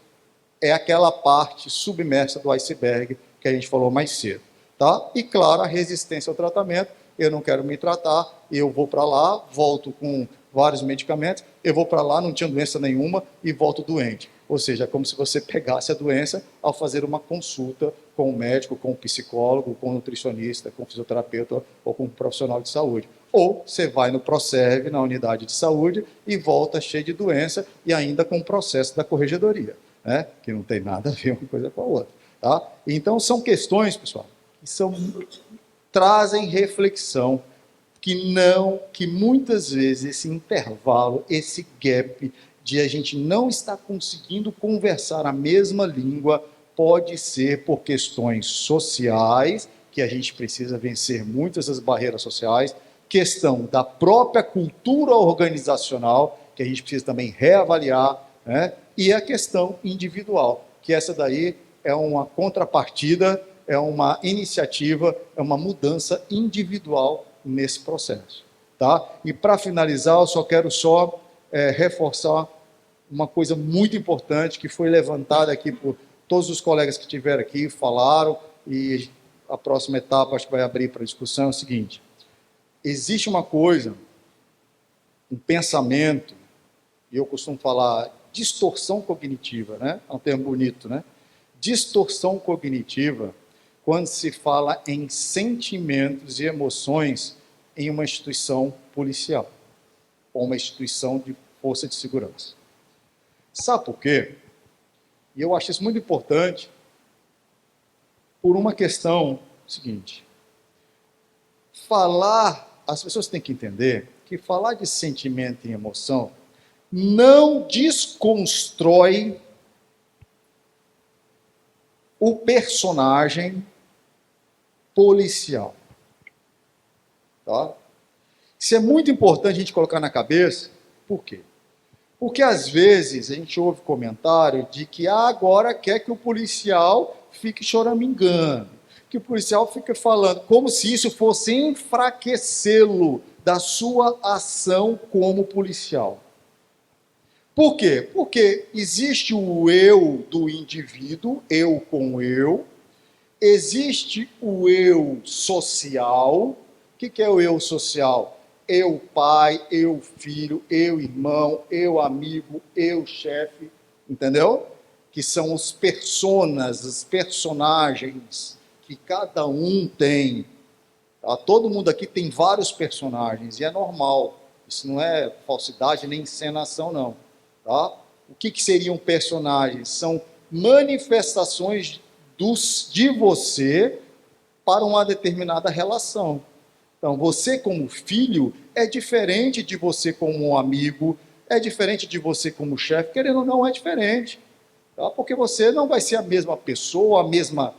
é aquela parte submersa do iceberg que a gente falou mais cedo, tá? E claro, a resistência ao tratamento, eu não quero me tratar, eu vou para lá, volto com vários medicamentos, eu vou para lá, não tinha doença nenhuma e volto doente. Ou seja, é como se você pegasse a doença ao fazer uma consulta com o médico, com o psicólogo, com o nutricionista, com o fisioterapeuta ou com um profissional de saúde. Ou você vai no Proserve, na unidade de saúde, e volta cheio de doença e ainda com o processo da corregedoria, né? Que não tem nada a ver uma coisa com a outra. Tá? Então, são questões, pessoal, trazem reflexão, que muitas vezes esse intervalo, esse gap de a gente não estar conseguindo conversar a mesma língua, pode ser por questões sociais, que a gente precisa vencer muitas das barreiras sociais, questão da própria cultura organizacional, que a gente precisa também reavaliar, né? E a questão individual, que essa daí é uma contrapartida, é uma iniciativa, é uma mudança individual nesse processo. Tá? E para finalizar, eu só quero reforçar uma coisa muito importante que foi levantada aqui por todos os colegas que estiveram aqui, falaram, e a próxima etapa acho que vai abrir para discussão, é o seguinte: existe uma coisa, um pensamento, e eu costumo falar distorção cognitiva, né? É um termo bonito, né? Distorção cognitiva, quando se fala em sentimentos e emoções em uma instituição policial, ou uma instituição de força de segurança. Sabe por quê? E eu acho isso muito importante por uma questão seguinte. As pessoas têm que entender que falar de sentimento e emoção não desconstrói o personagem policial. Tá? Isso é muito importante a gente colocar na cabeça. Por quê? Porque às vezes a gente ouve comentário de que agora quer que o policial fique choramingando, que o policial fique falando, como se isso fosse enfraquecê-lo da sua ação como policial. Por quê? Porque existe o eu do indivíduo, eu com eu, existe o eu social. O que é o eu social? Eu pai, eu filho, eu irmão, eu amigo, eu chefe, entendeu? Que são os personas, os personagens que cada um tem. Tá? Todo mundo aqui tem vários personagens e é normal. Isso não é falsidade nem encenação, não. Tá? O que seriam personagens? São manifestações de você para uma determinada relação. Então, você como filho é diferente de você como amigo, é diferente de você como chefe, querendo ou não, é diferente. Tá? Porque você não vai ser a mesma pessoa, a mesma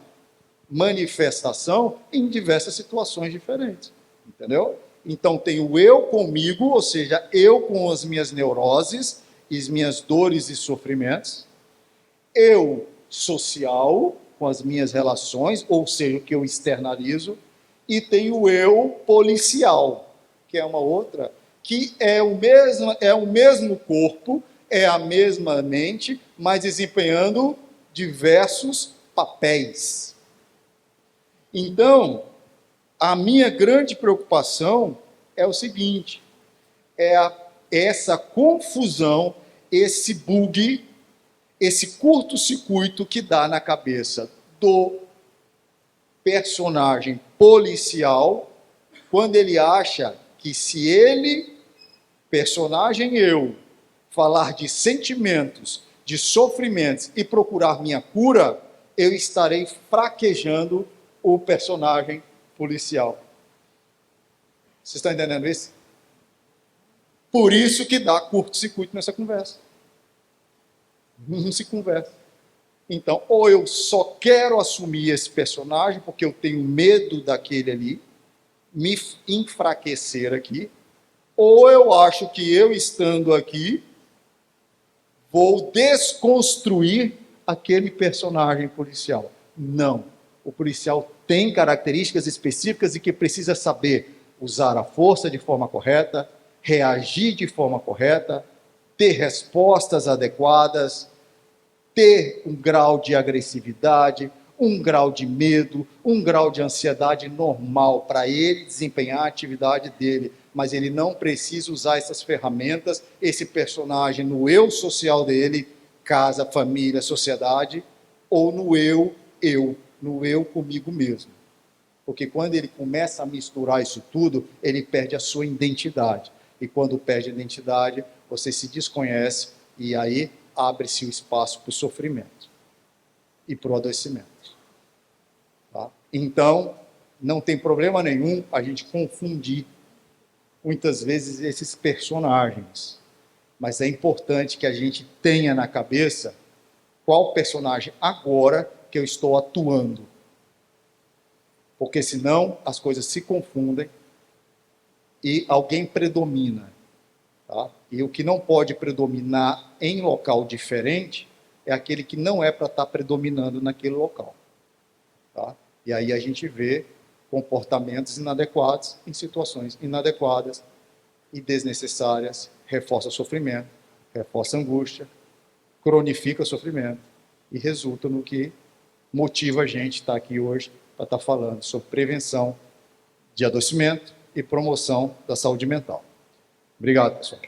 manifestação em diversas situações diferentes. Entendeu? Então, tem o eu comigo, ou seja, eu com as minhas neuroses, as minhas dores e sofrimentos, eu social, com as minhas relações, ou seja, o que eu externalizo, e tem o eu policial, que é uma outra, que é o mesmo corpo, é a mesma mente, mas desempenhando diversos papéis. Então, a minha grande preocupação é o seguinte, essa confusão, esse bug, esse curto-circuito que dá na cabeça do personagem policial, quando ele acha que se ele, personagem eu, falar de sentimentos, de sofrimentos e procurar minha cura, eu estarei fraquejando o personagem policial. Vocês estão entendendo isso? Por isso que dá curto-circuito nessa conversa. Não se conversa. Então, ou eu só quero assumir esse personagem porque eu tenho medo daquele ali, me enfraquecer aqui, ou eu acho que eu estando aqui, vou desconstruir aquele personagem policial. Não. O policial tem características específicas e que precisa saber usar a força de forma correta, reagir de forma correta, ter respostas adequadas, ter um grau de agressividade, um grau de medo, um grau de ansiedade normal para ele desempenhar a atividade dele. Mas ele não precisa usar essas ferramentas, esse personagem no eu social dele, casa, família, sociedade, ou no eu comigo mesmo. Porque quando ele começa a misturar isso tudo, ele perde a sua identidade. E quando perde a identidade, você se desconhece e aí abre-se o espaço para o sofrimento e para o adoecimento. Tá? Então, não tem problema nenhum a gente confundir muitas vezes esses personagens. Mas é importante que a gente tenha na cabeça qual personagem agora que eu estou atuando. Porque senão as coisas se confundem e alguém predomina. Tá? E o que não pode predominar em local diferente é aquele que não é para estar predominando naquele local. Tá? E aí a gente vê comportamentos inadequados em situações inadequadas e desnecessárias, reforça o sofrimento, reforça a angústia, cronifica o sofrimento e resulta no que motiva a gente estar aqui hoje para estar falando sobre prevenção de adoecimento e promoção da saúde mental. Obrigado, pessoal.